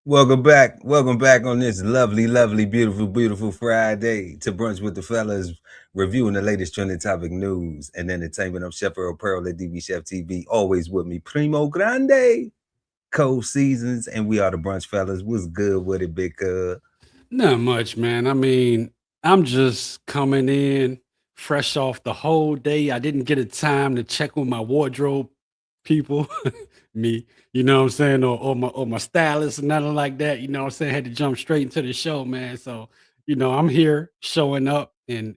Welcome back. Welcome back on this lovely, beautiful Friday to Brunch with the Fellas, reviewing the latest trending topic news and entertainment. I'm Chef Earl Pearl at DBCHEFTV. Always with me, Primo Grande, Cold Seasons, and we are the Brunch Fellas. What's good with it, big cuz? Not much, man. I mean, I'm just coming in fresh off the whole day. I didn't get a time to check with my wardrobe people, me, you know what I'm saying, or my stylist or nothing like that. You know what I'm saying? Had to jump straight into the show, man. So, I'm here showing up and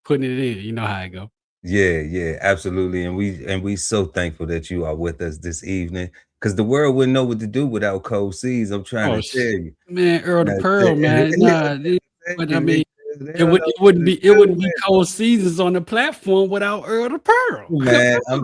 putting it in. You know how I go. Yeah, absolutely. And we so thankful that you are with us this evening. Because the world wouldn't know what to do without Cold Seas. I'm trying Oh to tell you. man, Earl the Now, Pearl, man. Nah, but I mean, they it don't would know it what wouldn't to be it do wouldn't be with. cold seasons on the platform without Earl the Pearl. Man, You know what I'm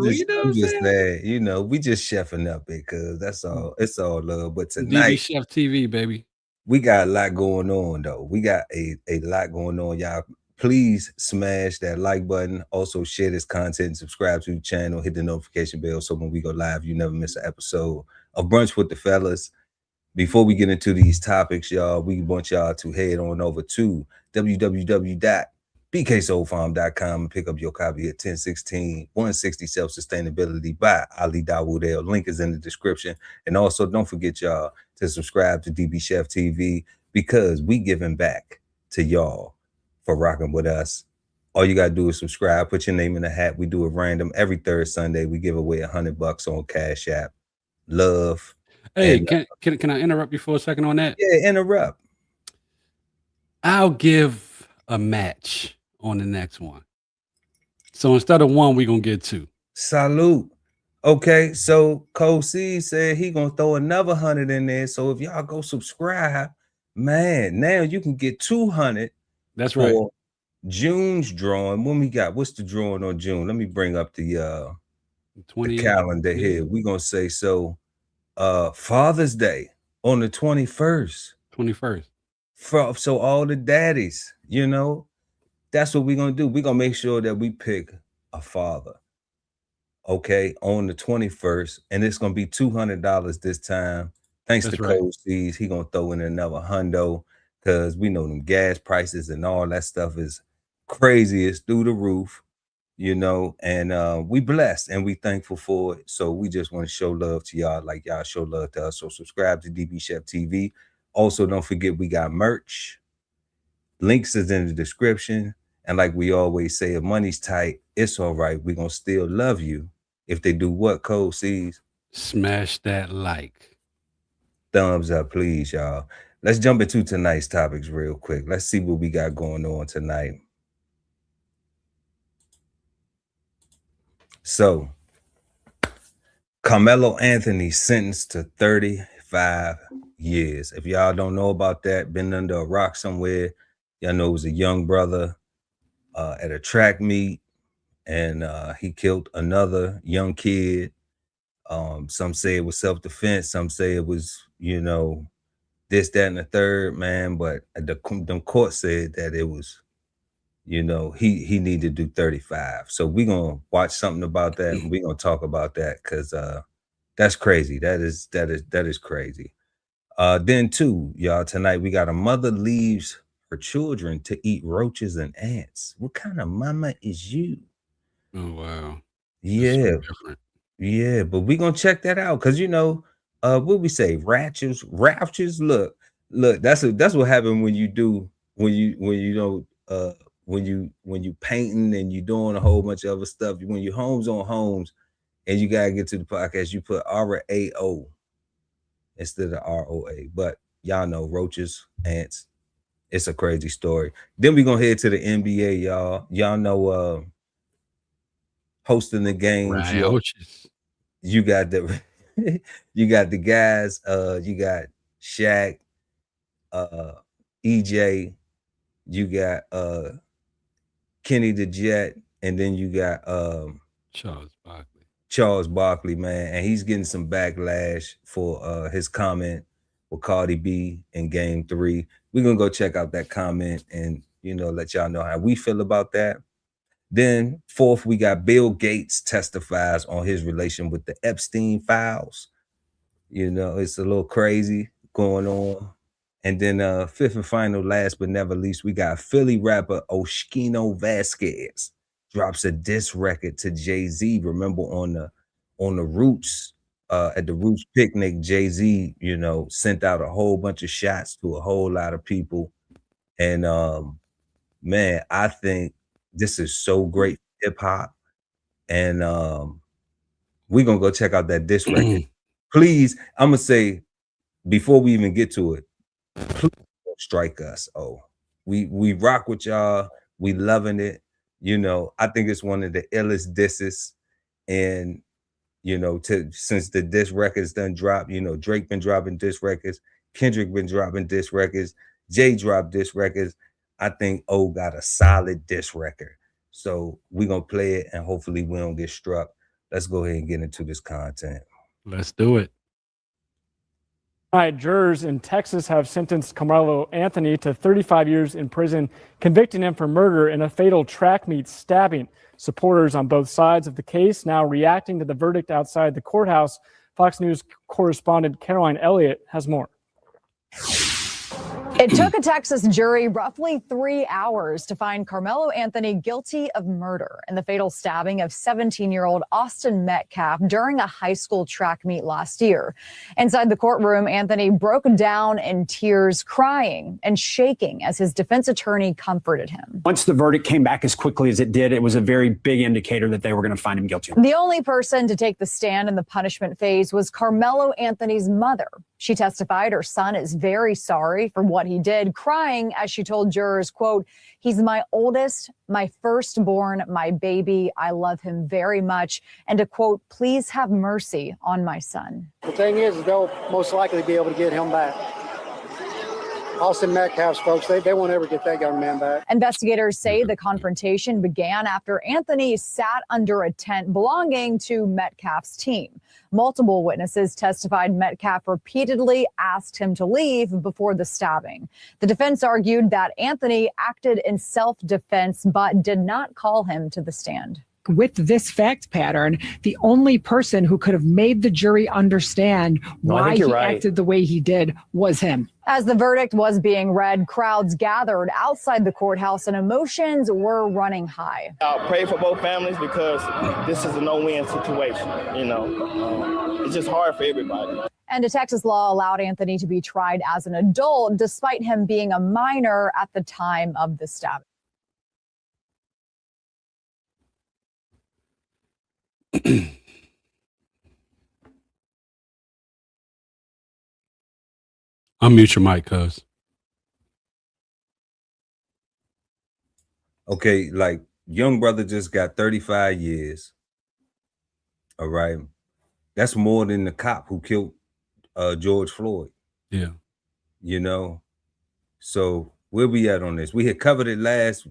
I'm just saying? saying, we just chefing up it because that's all. It's all love. But DB tonight Chef TV, baby. we got a lot going on though. We got a lot going on, y'all. Please smash that like button. Also share this content, subscribe to the channel, hit the notification bell so when we go live, you never miss an episode of Brunch with the Fellas. Before we get into these topics, y'all, we want y'all to head on over to www.bksoulfarm.com and pick up your copy of 1016 160 Self Sustainability by Ali Dawood. Link is in the description. And also, don't forget, y'all, to subscribe to DB Chef TV because we giving back to y'all for rocking with us. All you gotta do is subscribe, put your name in the hat. We do it random every third Sunday. We give away $100 on Cash App. Love Hey, and can I interrupt you for a second on that? yeah, interrupt. I'll give a match on the next one. So instead of one, we're gonna get two. Salute. Okay, so Cole C said he gonna throw another 100 in there. So if y'all go subscribe, man, now you can get 200 That's right. for June's drawing. When we got what's the drawing on June? Let me bring up the 20th. calendar Yeah. here. We gonna say so Father's Day on the 21st. 21st. So all the daddies, that's what we're gonna do. We're gonna make sure that we pick a father, okay, on the 21st, and it's gonna be $200 this time. Thanks to That's right. Cold Seas, he gonna throw in another hundo because we know them gas prices and all that stuff is crazy. It's through the roof, and we blessed and we thankful for it. So we just want to show love to y'all like y'all show love to us. So subscribe to DB Chef TV. Also, don't forget we got merch. Links is in the description. And like we always say, if money's tight, it's all right. We're gonna still love you if they do what Code sees. Smash that like. Thumbs up, please, y'all. Let's jump into tonight's topics real quick. Let's see what we got going on tonight. So, Carmelo Anthony sentenced to 35 years. If y'all don't know about that, been under a rock somewhere, y'all know it was a young brother at a track meet, and he killed another young kid. Some say it was self-defense, some say it was, this, that, and the third, man. But the court said that it was, he needed to do 35. So we're gonna watch something about that, and we're gonna talk about that because that's crazy. That is crazy. Then too, y'all, tonight we got a mother leaves her children to eat roaches and ants. What kind of mama is you? Oh wow. That's so Yeah, different. yeah, but we gonna check that out because what we say, raptures. Look, that's what happened when you do when you know when you painting and you doing a whole bunch of other stuff. When you homes on homes and you gotta get to the podcast, you put RAO instead of ROA. But y'all know roaches, ants. It's a crazy story. Then we gonna head to the NBA, y'all. Y'all know hosting the games. Right. Ouches. You got the you got the guys, you got Shaq, uh EJ, you got Kenny the Jet, and then you got Charles Barkley. Charles Barkley, man, and he's getting some backlash for his comment with Cardi B in game 3. We're gonna go check out that comment and let y'all know how we feel about that. Then fourth, we got Bill Gates testifies on his relation with the Epstein files. It's a little crazy. going on. And then fifth and final, last but never least, we got Philly rapper Oschino Vasquez drops a diss record to Jay-Z. Remember on the Roots, at the Roots picnic, Jay-Z, sent out a whole bunch of shots to a whole lot of people. And man, I think this is so great for hip hop. And we're gonna go check out that diss record. Please, I'm gonna say before we even get to it, please don't strike us. Oh, we rock with y'all. We loving it. I think it's one of the illest disses. And since the diss records done dropped, Drake been dropping diss records, Kendrick been dropping diss records, Jay dropped diss records. I think O got a solid diss record. So we're gonna play it and hopefully we don't get struck. Let's go ahead and get into this content. Let's do it. Jurors in Texas have sentenced Karmelo Anthony to 35 years in prison, convicting him for murder in a fatal track meet stabbing. Supporters on both sides of the case now reacting to the verdict outside the courthouse. Fox News correspondent Caroline Elliott has more. It took a Texas jury roughly 3 hours to find Karmelo Anthony guilty of murder in the fatal stabbing of 17-year-old Austin Metcalf during a high school track meet last year. Inside the courtroom, Anthony broke down in tears, crying and shaking as his defense attorney comforted him. Once the verdict came back as quickly as it did, it was a very big indicator that they were going to find him guilty. The only person to take the stand in the punishment phase was Karmelo Anthony's mother. She testified her son is very sorry for what he did, crying as she told jurors, quote, "He's my oldest, my firstborn, my baby. I love him very much." And to quote, "Please have mercy on my son." The thing is they'll most likely be able to get him back. Austin Metcalf's folks, they won't ever get that young man back. Investigators say the confrontation began after Anthony sat under a tent belonging to Metcalf's team. Multiple witnesses testified Metcalf repeatedly asked him to leave before the stabbing. The defense argued that Anthony acted in self-defense but did not call him to the stand. With this fact pattern, the only person who could have made the jury understand why he acted the way he did was him. As the verdict was being read, crowds gathered outside the courthouse and emotions were running high. I'll pray for both families because this is a no-win situation. It's just hard for everybody. And a Texas law allowed Anthony to be tried as an adult despite him being a minor at the time of the stabbing. Unmute your mic, cuz. Okay, like young brother just got 35 years. All right. That's more than the cop who killed George Floyd. Yeah. So where we at on this? We had covered it last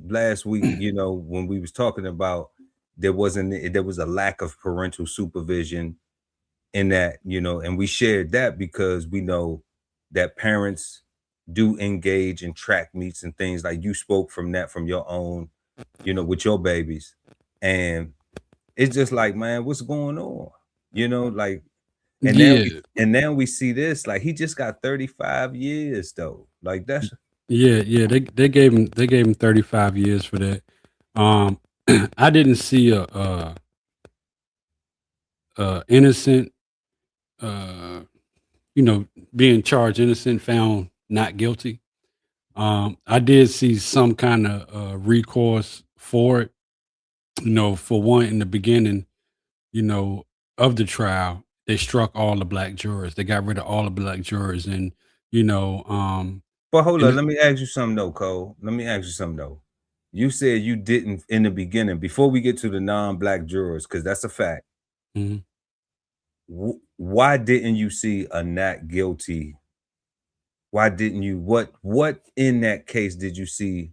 week, when we was talking about there was a lack of parental supervision in that, and we shared that because we know that parents do engage in track meets and things like you spoke from your own, with your babies. And it's just like, man, what's going on? And now we see this, like he just got 35 years though. Like that's they gave him 35 years for that. I didn't see a innocent, being charged innocent, found not guilty. I did see some kind of recourse for it. For one, in the beginning, of the trial, they struck all the black jurors. They got rid of all the black jurors, and But hold on, let me ask you something though, Cole. Let me ask you something though. You said you didn't in the beginning, before we get to the non-black jurors, because that's a fact. Mhm. Why didn't you see a not guilty? Why didn't you? What in that case did you see?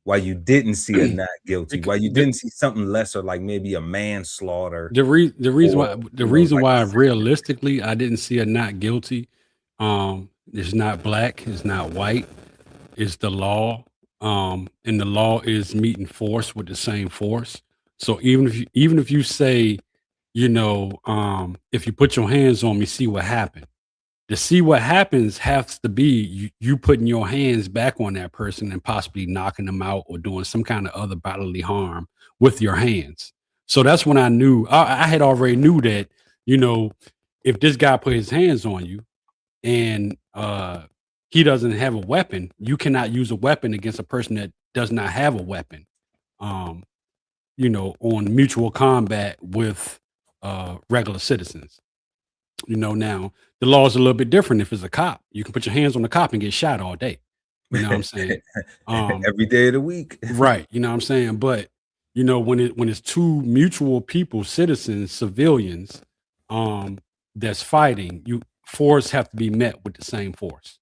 Why you didn't see a not guilty? Why you didn't see something lesser, like maybe a manslaughter? The reason why realistically I didn't see a not guilty, it's not black, it's not white, it's the law. And the law is meeting force with the same force. So even if you say, if you put your hands on me, see what happened. to see what happens has to be you putting your hands back on that person and possibly knocking them out or doing some kind of other bodily harm with your hands. So that's when I knew I had already knew that, if this guy put his hands on you and he doesn't have a weapon, you cannot use a weapon against a person that does not have a weapon. On mutual combat with regular citizens. Now the law is a little bit different. If it's a cop, you can put your hands on the cop and get shot all day. You know what I'm saying? Every day of the week. Right. You know what I'm saying? But when it's two mutual people, citizens, civilians, that's fighting, force have to be met with the same force.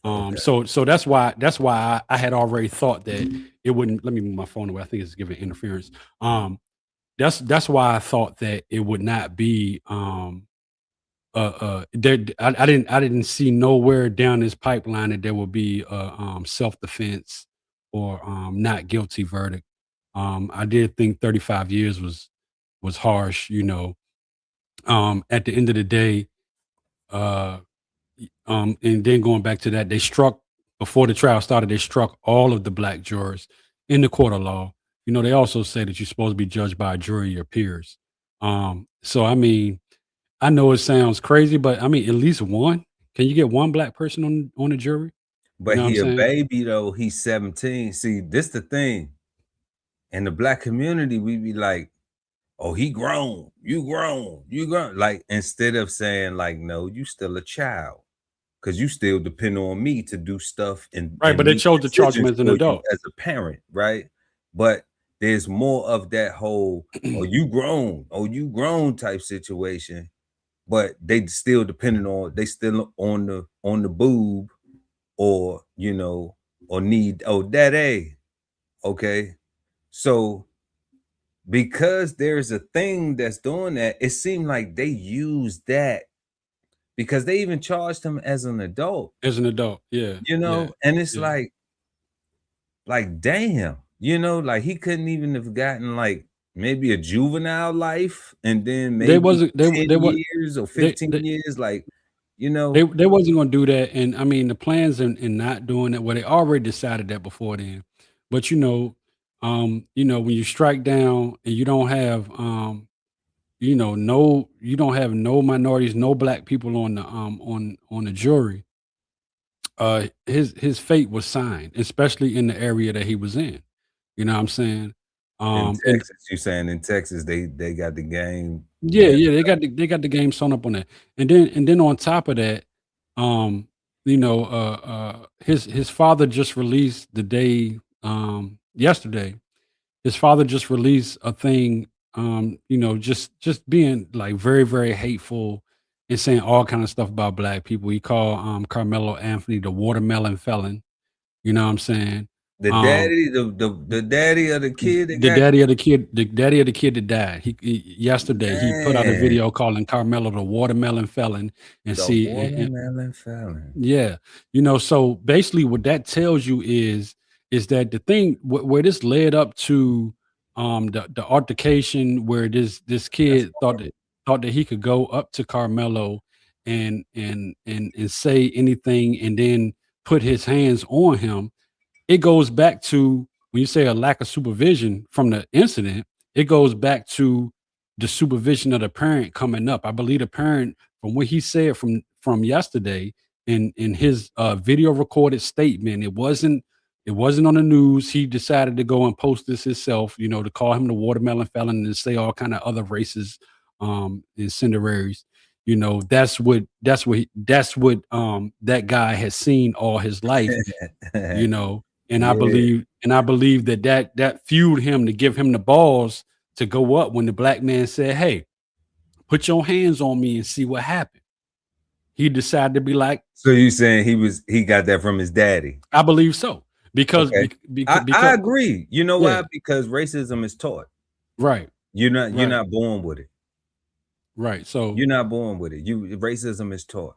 So that's why I had already thought that it wouldn't. Let me move my phone away. I think it's giving interference. That's why I thought that it would not be. I didn't see nowhere down this pipeline that there would be self defense or not guilty verdict. I did think 35 years was harsh. At the end of the day, and then going back to that, before the trial started, they struck all of the black jurors in the court of law. They also say that you're supposed to be judged by a jury of your peers. So I mean, I know it sounds crazy, but I mean, at least one. Can you get one black person on the jury? But he a baby though. He's 17. See, this the thing. In the black community, we be like, oh, he grown, you grown. Like, instead of saying like, no, you still a child. Because you still depend on me to do stuff. Right, but they chose to charge him as an adult. As a parent, right? But there's more of that whole, oh, you grown type situation. But they still they still on the boob, or or need, oh, daddy. Okay. So because there's a thing that's doing that, it seemed like they used that because they even charged him as an adult. Yeah. And it's like damn, like he couldn't even have gotten like maybe a juvenile life, and then maybe 10 years or 15 years, like, they wasn't going to do that. And I mean, the plans in not doing it, well, they already decided that before then. But when you strike down and you don't have you don't have no minorities, no black people on the jury, his fate was signed, especially in the area that he was in. You know what I'm saying? In Texas, you saying in Texas they got the game. Yeah, they got the game sewn up on that. And then on top of that, his father just released the day yesterday. His father just released a thing, just being like very, very hateful and saying all kind of stuff about black people. He called Carmelo Anthony the watermelon felon. You know what I'm saying? The daddy, the daddy of the kid, the daddy of the kid that died. He yesterday he put out a video calling Karmelo the watermelon felon, and watermelon felon. Yeah, so basically what that tells you is that the thing where this led up to the altercation, where this kid thought that he could go up to Karmelo and say anything and then put his hands on him. It goes back to, when you say a lack of supervision from the incident, it goes back to the supervision of the parent coming up. I believe the parent, from what he said from yesterday in his video recorded statement, it wasn't on the news. He decided to go and post this himself, to call him the watermelon felon and say all kind of other racist incendiaries. That's what that guy has seen all his life. And I believe that fueled him to give him the balls to go up when the black man said, "Hey, put your hands on me and see what happened." He decided to be like. So you saying he got that from his daddy? I believe so, because I agree. You know why? Because racism is taught. Right. You're not born with it. Right. So you're not born with it. Racism is taught.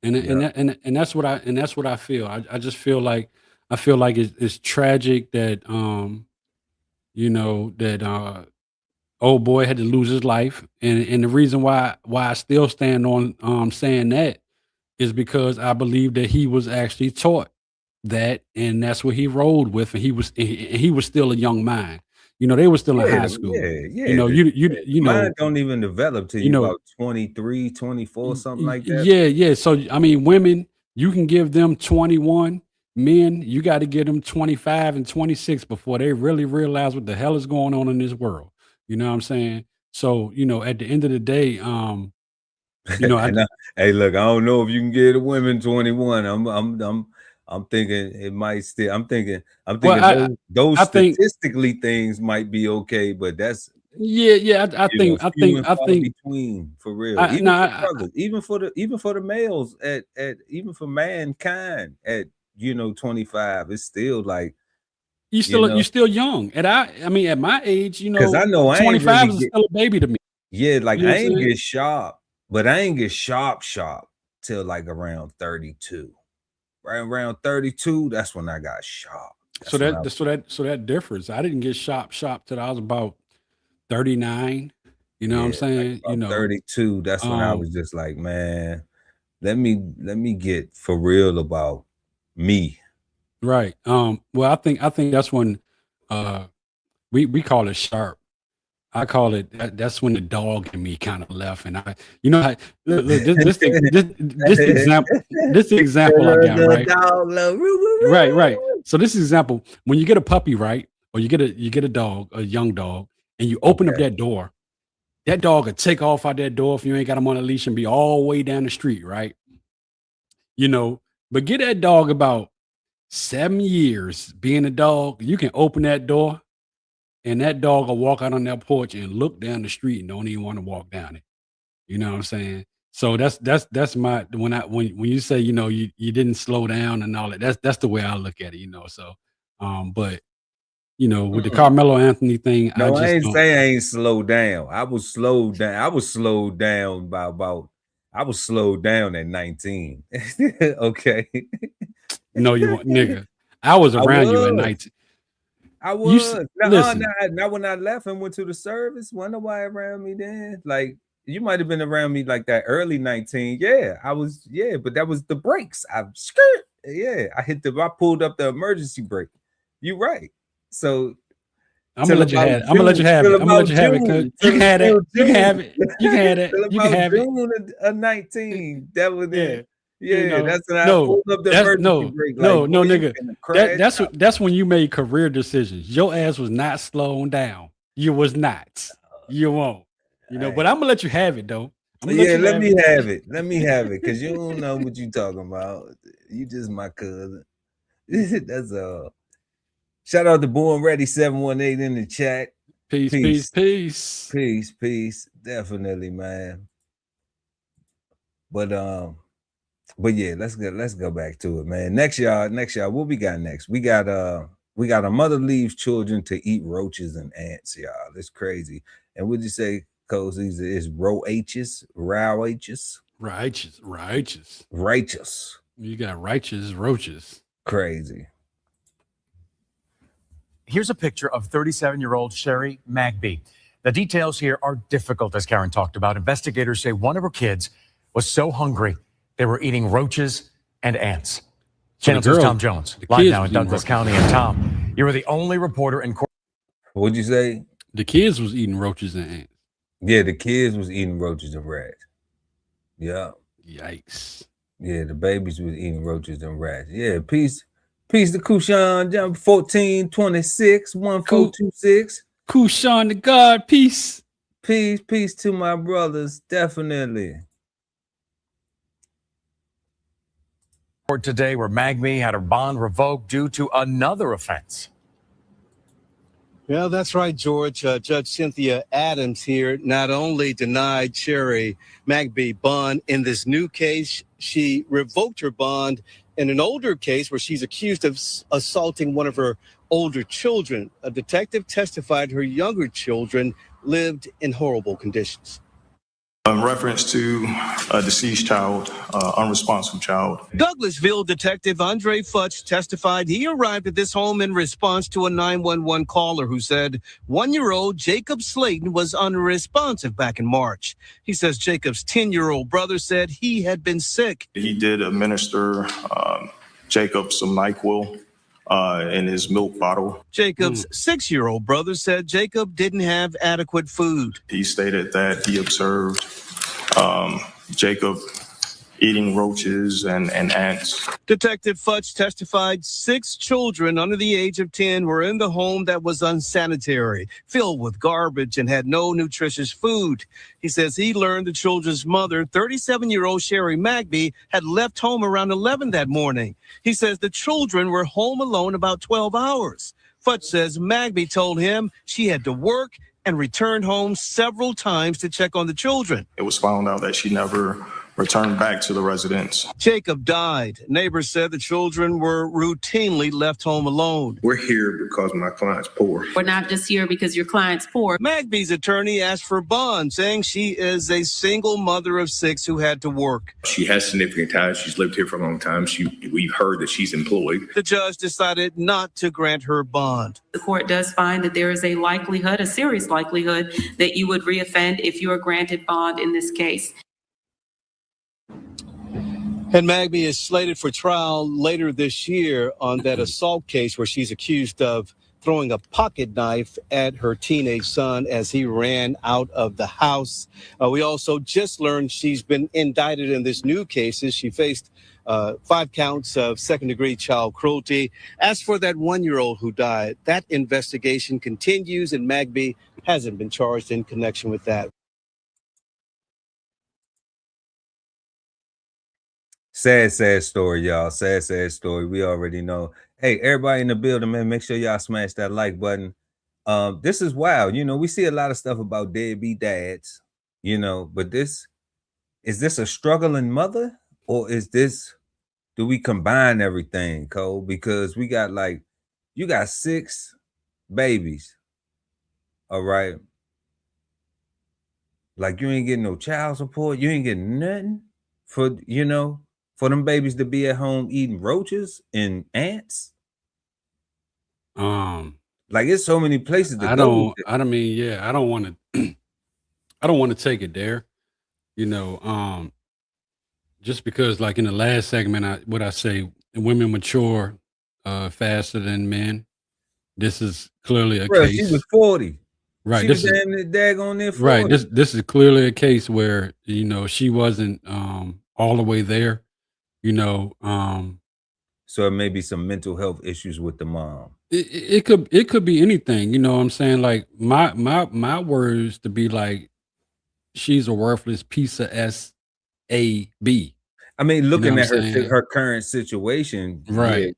And that's what I feel. I just feel like it's tragic that that old boy had to lose his life, and the reason why I still stand on saying that is because I believe that he was actually taught that, and that's what he rolled with, and he was still a young mind. You know, they were still in high school. You know, you know, Mine don't even develop till you you know, about 23, 24, something like that. yeah. So I mean, women, you can give them 21. Men, you got to give them 25 and 26 before they really realize what the hell is going on in this world. You know what I'm saying? So, you know, at the end of the day, you know, hey, look, I don't know if you can get the women 21. I'm thinking it might still. I'm thinking well, those I think, statistically things might be okay, but that's yeah. I few and far think, between for real. I, Even no, for I, brothers, even for the males at even for mankind at 25, it's still like you're still young. And I mean, at my age, you because I know, know I ain't 25 really is still a baby to me. yeah, like You know I what I'm ain't saying? get sharp, but I ain't get sharp till like around 32. Right around 32, that's when I got sharp. So That's when I that difference. I didn't get sharp till I was about 39. You know what I'm like saying? You about know, 32. That's when I was just like, man, let me get for real about me. right. Well, I think that's when we call it sharp. I call it that's when the dog in me kind of left, and you know, look, this the example I got, right? Right. So this is example when you get a puppy, right, or you get a dog, a young dog, and you open up that door. That dog will take off out that door if you ain't got him on a leash and be all the way down the street, right? You know, but get that dog about 7 years being a dog, you can open that door and that dog will walk out on that porch and look down the street and don't even want to walk down it. You know what I'm saying? So that's my when you say, you know, you didn't slow down and all that, that's the way I look at it, you know. So but you know, with the Carmelo Anthony thing, I No, I just ain't don't. say I ain't slowed down. I was slowed down. I was slowed down by about I was slowed down at 19. Okay. No, you won't, nigga. I was I around you at was. 19. I You s- was. listen. Not when I left and went to the service. Wasn't nobody around me then. Like you might have been around me like that early 19. Yeah, I was, yeah, but that was the brakes. I skirt. Yeah, I pulled up the emergency brake. You right. So I'm gonna till let you about have it. I'm gonna let June, you have till it. I'm gonna let about you have it. Cause June, you till can have it. till You can have June, it. You can have it. till You can about have it. June of 19. That was Yeah. it. You Yeah, know, that's when I no, pulled up the that's emergency brake. no, Like, boy, you nigga. finna crash out. That's when you made career decisions. Your ass was not slowing down. You was not. You won't. You know, but I'm gonna let you have it though. I'm gonna let Yeah, you let have me it. have it. Let me have it, cause you don't know what you talking about. You just my cousin. That's all. Shout out to Born Ready 718 in the chat. Peace, peace, Peace, peace. peace. Definitely, man. But yeah, let's go back to it, man. Next y'all, what we got next? We got a mother leaves children to eat roaches and ants, y'all. That's crazy. And would you say, Cozy, is righteous? Righteous. You got righteous roaches. Crazy. Here's a picture of 37-year-old Sherry Magby. The details here are difficult, as Karen talked about. Investigators say one of her kids was so hungry they were eating roaches and ants. Channel 2's Tom Jones, live now in Douglas County. And Tom, you were the only reporter in court. What'd you say? The kids was eating roaches and ants. Yeah, the kids was eating roaches and rats. Yeah. Yikes. Yeah, the babies was eating roaches and rats. Yeah, peace to Kushan, jump 1426 1426. Kushan to God, peace. Peace to my brothers, definitely. Today, where Magby had her bond revoked due to another offense. Yeah, that's right, George. Judge Cynthia Adams here not only denied Sherry Magby bond in this new case, she revoked her bond in an older case where she's accused of assaulting one of her older children. A detective testified her younger children lived in horrible conditions. In reference to a deceased child, unresponsive child. Douglasville detective Andre Futch testified he arrived at this home in response to a 911 caller who said 1-year-old Jacob Slayton was unresponsive back in March. He says Jacob's 10-year-old brother said he had been sick. He did administer Jacob some NyQuil in his milk bottle. Jacob's 6-year-old brother said Jacob didn't have adequate food. He stated that he observed Jacob eating roaches and ants. Detective Futch testified 6 children under the age of 10 were in the home that was unsanitary, filled with garbage, and had no nutritious food. He says he learned the children's mother, 37-year-old Sherry Magby, had left home around 11 that morning. He says the children were home alone about 12 hours. Futch says Magby told him she had to work and returned home several times to check on the children. It was found out that she never returned back to the residence. Jacob died. Neighbors said the children were routinely left home alone. We're here because my client's poor. We're not just here because your client's poor. Magby's attorney asked for bond, saying she is a single mother of 6 who had to work. She has significant ties. She's lived here for a long time. We've heard that she's employed. The judge decided not to grant her bond. The court does find that there is a likelihood, a serious likelihood, that you would reoffend if you are granted bond in this case. And Magby is slated for trial later this year on that assault case where she's accused of throwing a pocket knife at her teenage son as he ran out of the house. We also just learned she's been indicted in this new case. She faced 5 counts of second-degree child cruelty. As for that 1-year-old who died, that investigation continues, and Magby hasn't been charged in connection with that. Sad story, y'all. Sad story. We already know. Hey, everybody in the building, man, make sure y'all smash that like button. This is wild. You know, we see a lot of stuff about deadbeat dads, you know, but is this a struggling mother, or do we combine everything, Cole? Because we got you got 6 babies. All right. Like, you ain't getting no child support. You ain't getting nothing for them babies to be at home eating roaches and ants. Like, it's so many places to go. I don't want to take it there, you know, just because, like, in the last segment, I say women mature faster than men. This is clearly a case. She was 40. Right. She was daggone there 40. Right. This is clearly a case where, you know, she wasn't all the way there, you know. So it may be some mental health issues with the mom. It could be anything, you know what I'm saying? Like, my words to be like, she's a worthless piece of S-A-B. I mean, looking You know at her current situation, right?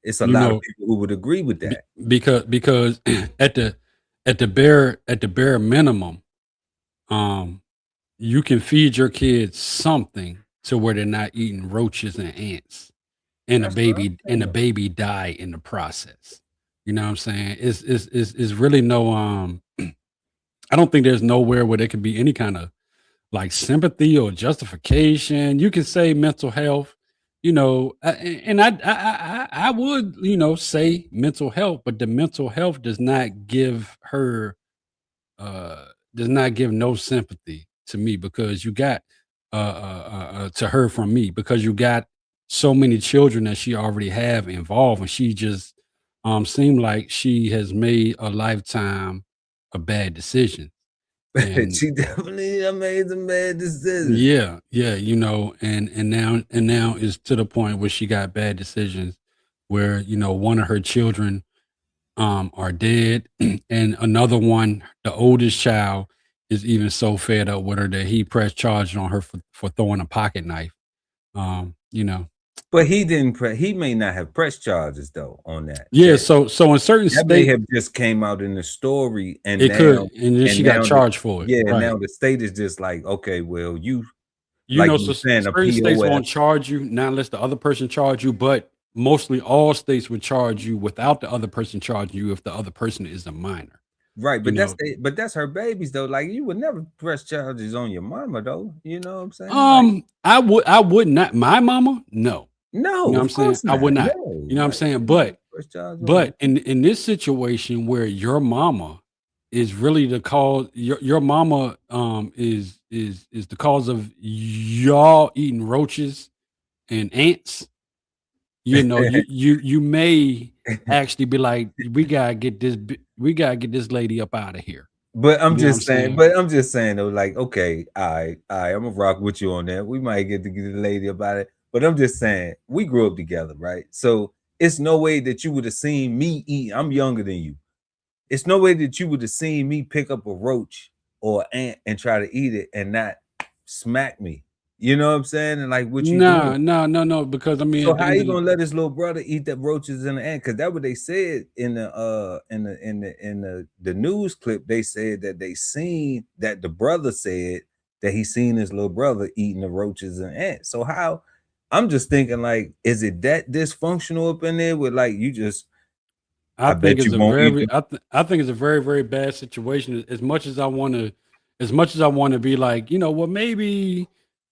It's a lot of people who would agree with that. Because at the bare minimum, you can feed your kids something to where they're not eating roaches and ants, and the baby die in the process. You know what I'm saying? It's really no I don't think there's nowhere where there could be any kind of like sympathy or justification. You can say mental health, you know, and I would, you know, say mental health, but the mental health does not give no sympathy to me, because you got to her from me, because you got so many children that she already have involved, and she just seemed like she has made a lifetime of bad decisions. She definitely made some bad decisions. Yeah, you know, and now is to the point where she got bad decisions where, you know, one of her children are dead, and another one, the oldest child, is even so fed up with her that he pressed charges on her for throwing a pocket knife. You know. But he didn't he may not have pressed charges though on that. Yeah, so in certain that states may have just came out in the story, and it could, and then she got charged for it. Yeah, right. now the state is just like, okay, well, you like know, so certain states won't charge you, not unless the other person charge you, but mostly all states would charge you without the other person charging you if the other person is a minor. Right, You but know, that's her babies though. Like you would never press charges on your mama though. You know what I'm saying? Like, I would not. My mama, no. You know no, what of I'm saying? course I would not. not. No, You know what I'm like saying? you would never But press charges on but in this situation where your mama is really the cause, your mama is the cause of y'all eating roaches and ants. You know, you may actually be like, we gotta get this lady up out of here. But You know what I'm saying? I'm just saying though, like, okay, I'm gonna rock with you on that. We might get to get a lady about it, but I'm just saying we grew up together, right? So it's no way that you would have seen me eat. I'm younger than you. It's no way that you would have seen me pick up a roach or ant and try to eat it and not smack me. You know what I'm saying? And like what you doing? No, because I mean, So at the how end you of the gonna let his little brother eat the roaches and the ant? Because that's what they said in the news clip. They said that they seen that the brother said that he seen his little brother eating the roaches and ants. So how? I'm just thinking like, is it that dysfunctional up in there with like you just? I think bet it's you a won't eat very, them. I think it's a very, very bad situation. As much as I want to be like, you know, well, maybe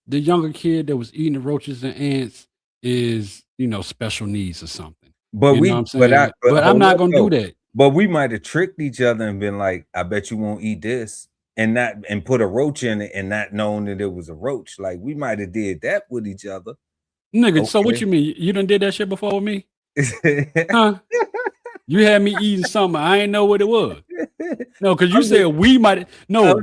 the younger kid that was eating the roaches and ants is, you know, special needs or something. But You know what I'm but saying? But I'm hold not up gonna do though. that. But we might have tricked each other and been like, I bet you won't eat this, and not and put a roach in it and not knowing that it was a roach. Like we might have did that with each other. Nigga, so what Okay. you mean? You done did that shit before with me? Huh? You had me eating something. I ain't know what it was. No, because you said we might. No,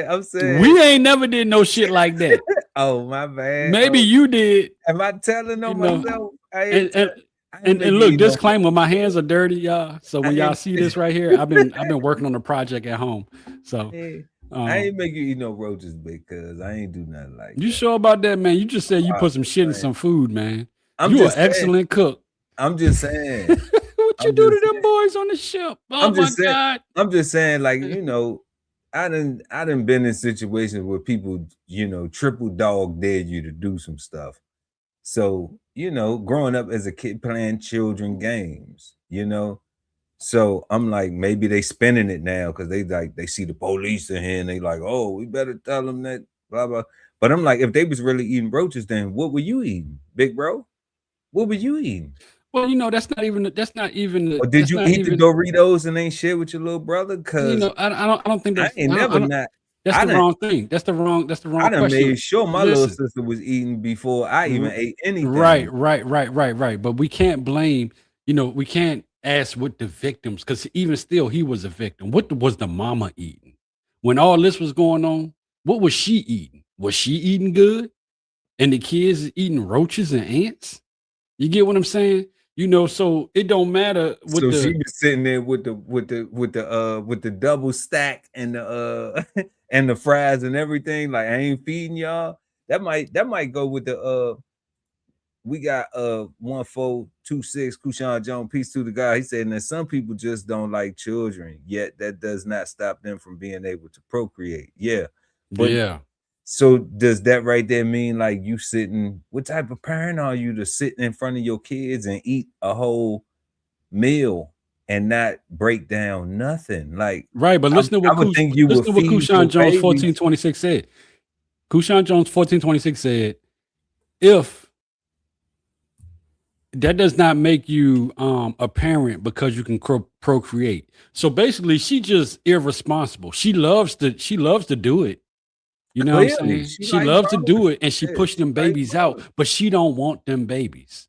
I'm saying. we ain't never did no shit like that. Oh my bad. Maybe Oh, you did. am I telling You on know, myself? I and ain't and I ain't and, make and you look, eat no. disclaimer: my hands are dirty, y'all. So when I y'all ain't, see this right here, I've been working on a project at home. So, I ain't make you eat no roaches because I ain't do nothing like you that. sure about that, man? You just said you I'm put some just shit in saying. some food, man. I'm You an just saying. excellent cook. I'm just saying. What you I'm do just to them boys on the ship? Oh I'm my just saying. God! I'm just saying, like, you know, I done been in situations where people, you know, triple dog dared you to do some stuff. So, you know, growing up as a kid playing children games, you know. So I'm like, maybe they spinning it now because they see the police in here and they like, oh, we better tell them that, blah blah. But I'm like, if they was really eating roaches, then what were you eating, big bro? What were you eating? Well, you know, that's not even. Or did you eat the Doritos and ain't shit with your little brother? You Cause know, I don't think I that's. ain't never not. That's I the done wrong thing. That's the wrong I done question. made sure my little Listen, sister was eating before I even ate anything. right. But we can't blame. You know, we can't ask what the victims, because even still, he was a victim. What was the mama eating when all this was going on? What was she eating? Was she eating good? And the kids is eating roaches and ants. You get what I'm saying? You know, so it don't matter what So she the. was sitting there with the double stack and the and the fries and everything. Like I ain't feeding y'all. That might go with the we got 1426 Kushan Jones, peace to the guy. He said that some people just don't like children, yet that does not stop them from being able to procreate. Yeah. But Yeah. so does that right there mean like you sitting? What type of parent are you to sit in front of your kids and eat a whole meal and not break down nothing? Like Right, but listen to I what would think you would feed Kushan your Jones babies. 1426 said. Kushan Jones 1426 said, if that does not make you a parent because you can procreate. So basically, she just irresponsible. She loves to do it. You know what I'm Clearly, saying? she She like loves to ballin'. do it, and she Yeah, push them she like babies out, ballin'. but she don't want them babies.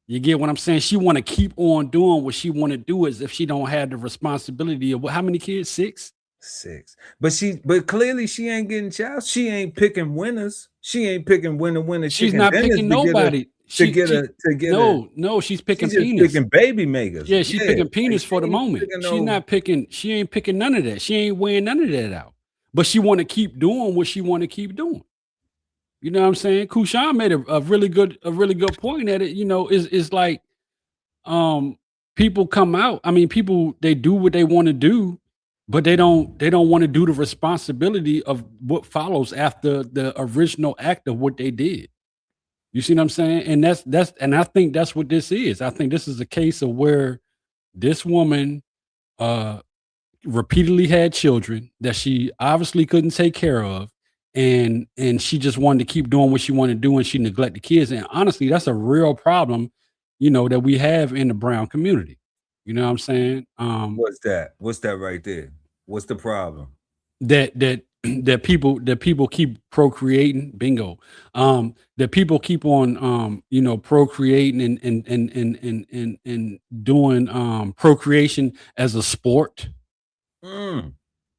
You get what I'm saying? She want to keep on doing what she want to do as if she don't have the responsibility of how many kids? 6? 6. But clearly she ain't getting child. She ain't picking winners. She ain't picking winner She's chicken not dinners picking to nobody. get a No, she's picking she's just penis. picking baby makers. Yeah, she's picking Like penis she for the ain't moment. picking She's no not picking, she ain't picking none of that. She ain't weighing none of that out. But she want to keep doing what she want to keep doing. You know what I'm saying? Kushan made a really good point at it. You know, is like people come out. I mean, people, they do what they want to do, but they don't want to do the responsibility of what follows after the original act of what they did. You see what I'm saying? And and I think that's what this is. I think this is a case of where this woman repeatedly had children that she obviously couldn't take care of, and she just wanted to keep doing what she wanted to do, and she neglected kids. And honestly, that's a real problem, that we have in the brown community. You know what I'm saying? What's that? What's that right there? What's the problem? That people keep procreating. Bingo. That people keep on procreating and doing procreation as a sport. Mm.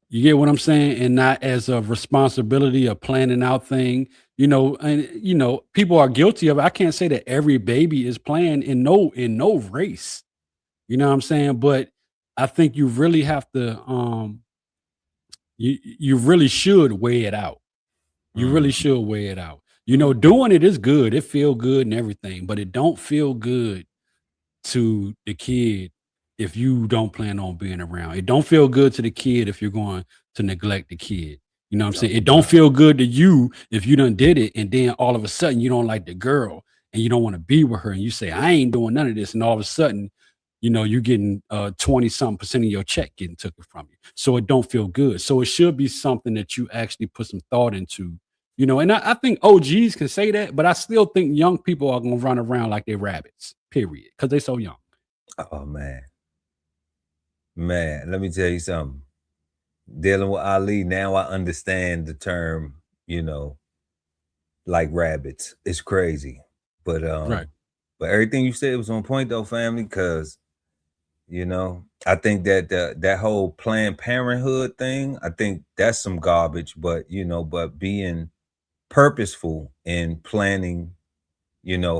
You get what I'm saying? And not as a responsibility of planning out thing, and people are guilty of it. I can't say that every baby is planned in no race. You know what I'm saying? But I think you really have to you really should weigh it out. You really should weigh it out. Doing it is good. It feel good and everything, but it don't feel good to the kid if you don't plan on being around. It don't feel good to the kid if you're going to neglect the kid. You know what I'm saying? It don't feel good to you if you done did it and then all of a sudden you don't like the girl and you don't want to be with her and you say, I ain't doing none of this. And all of a sudden, you're getting 20-something% of your check getting taken from you. So it don't feel good. So it should be something that you actually put some thought into, and I think OGs can say that, but I still think young people are going to run around like they're rabbits, period, because they're so young. Oh, man, let me tell you something. Dealing with Ali, now I understand the term, like rabbits. It's crazy. But right. But everything you said was on point though, family, because I think that that whole Planned Parenthood thing, I think that's some garbage, but but being purposeful in planning,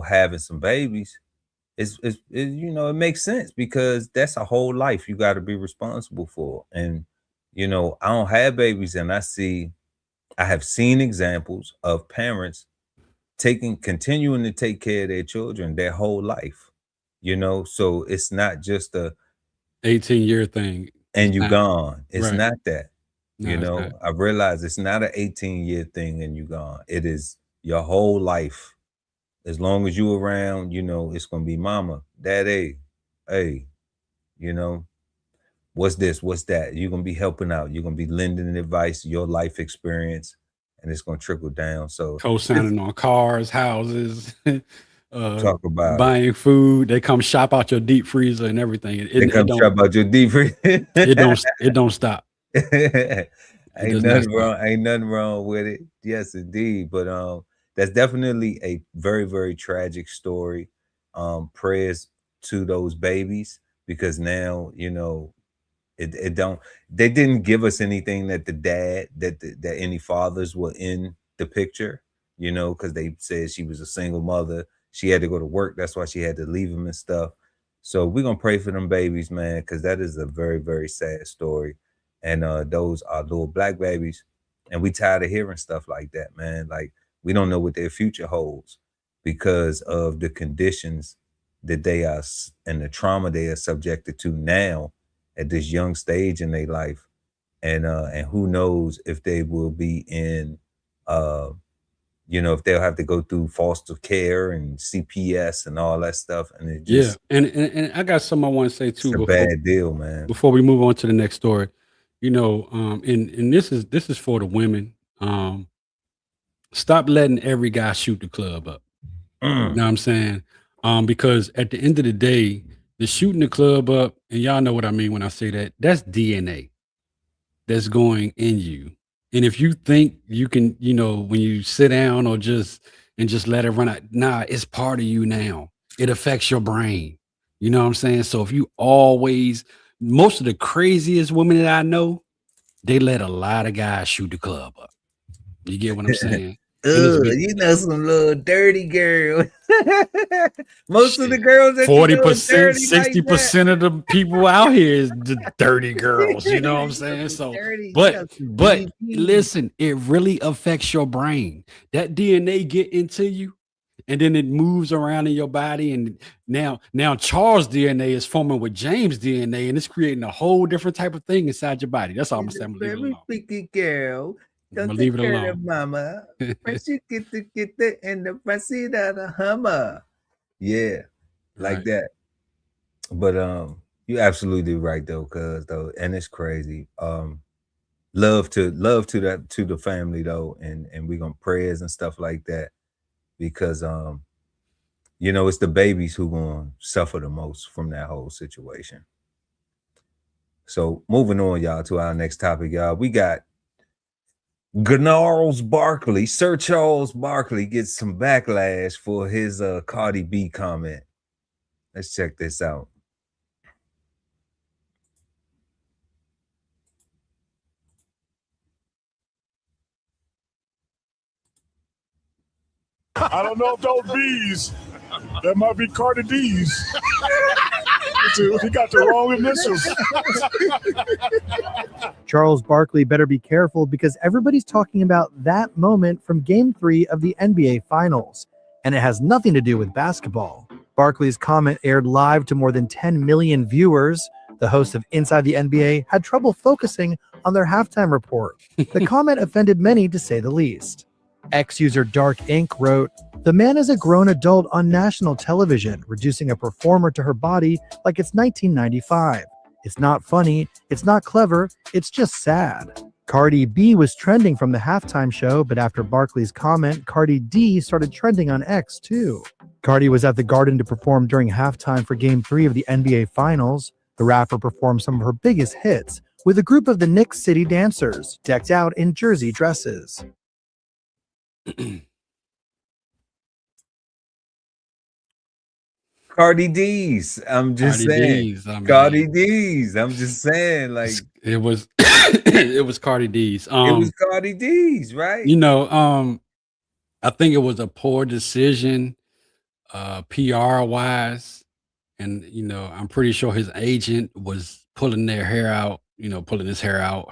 having some babies, it makes sense because that's a whole life you got to be responsible for. And I don't have babies, and I have seen examples of parents continuing to take care of their children their whole life, so it's not just a 18-year thing and you gone. It's right. not that. No, I realize it's not an 18-year thing and you gone. It is your whole life. As long as you around, it's gonna be mama, daddy, hey, what's this, what's that? You're gonna be helping out, you're gonna be lending advice, your life experience, and it's gonna trickle down. So co-signing on cars, houses, talk about buying food. They come shop out your deep freezer and everything. They come shop out your deep freezer. It don't stop. Ain't nothing wrong with it. Yes, indeed. But that's definitely a very, very tragic story. Prayers to those babies, because now they didn't give us anything that that any fathers were in the picture, because they said she was a single mother. She had to go to work. That's why she had to leave them and stuff. So we're gonna pray for them babies, man, because that is a very, very sad story. And those are little black babies, and we tired of hearing stuff like that, man. Like, we don't know what their future holds because of the conditions that they are and the trauma they are subjected to now at this young stage in their life. And who knows if they will be in if they'll have to go through foster care and CPS and all that stuff. And it just and I got something I want to say too. It's a bad deal, man. Before we move on to the next story, and this is for the women. Stop letting every guy shoot the club up. You know what I'm saying? Because at the end of the day, the shooting the club up, and y'all know what I mean when I say that, that's DNA that's going in you. And if you think you can, when you sit down or just let it run out, nah, it's part of you now. It affects your brain. You know what I'm saying? So if you most of the craziest women that I know, they let a lot of guys shoot the club up. You get what I'm saying? Some little dirty girls. Most of the girls that 40%, 60% of the people out here is the dirty girls. You know what I'm saying? So, but listen, it really affects your brain. That DNA get into you, and then it moves around in your body. And now Charles' DNA is forming with James' DNA, and it's creating a whole different type of thing inside your body. That's all I'm saying. Girl. Don't leave it take alone. care of mama. First you get the in the front seat of the Hummer. Yeah, like that. But You're absolutely right though, cuz though, and it's crazy. Love to the family though, and we gonna prayers and stuff like that because it's the babies who gonna suffer the most from that whole situation. So moving on, y'all, to our next topic, y'all. We got Barkley. Sir Charles Barkley gets some backlash for his Cardi B comment. Let's check this out. I don't know if those B's, that might be Cardi D's. He got the wrong initials. Charles Barkley better be careful because everybody's talking about that moment from Game 3 of the NBA Finals, and it has nothing to do with basketball. Barkley's comment aired live to more than 10 million viewers. The host of Inside the NBA had trouble focusing on their halftime report. The comment offended many, to say the least. Ex-user Dark Ink wrote, "The man is a grown adult on national television, reducing a performer to her body like it's 1995. It's not funny, it's not clever, it's just sad." Cardi B was trending from the halftime show, but after Barkley's comment, Cardi D started trending on X too. Cardi was at the Garden to perform during halftime for Game 3 of the NBA Finals. The rapper performed some of her biggest hits with a group of the Knicks City Dancers, decked out in jersey dresses. Cardi D's. I'm just saying. Cardi D's. I'm just saying, like it was it was Cardi D's. It was Cardi D's, right? I think it was a poor decision, PR wise. And I'm pretty sure his agent was pulling their hair out, pulling his hair out,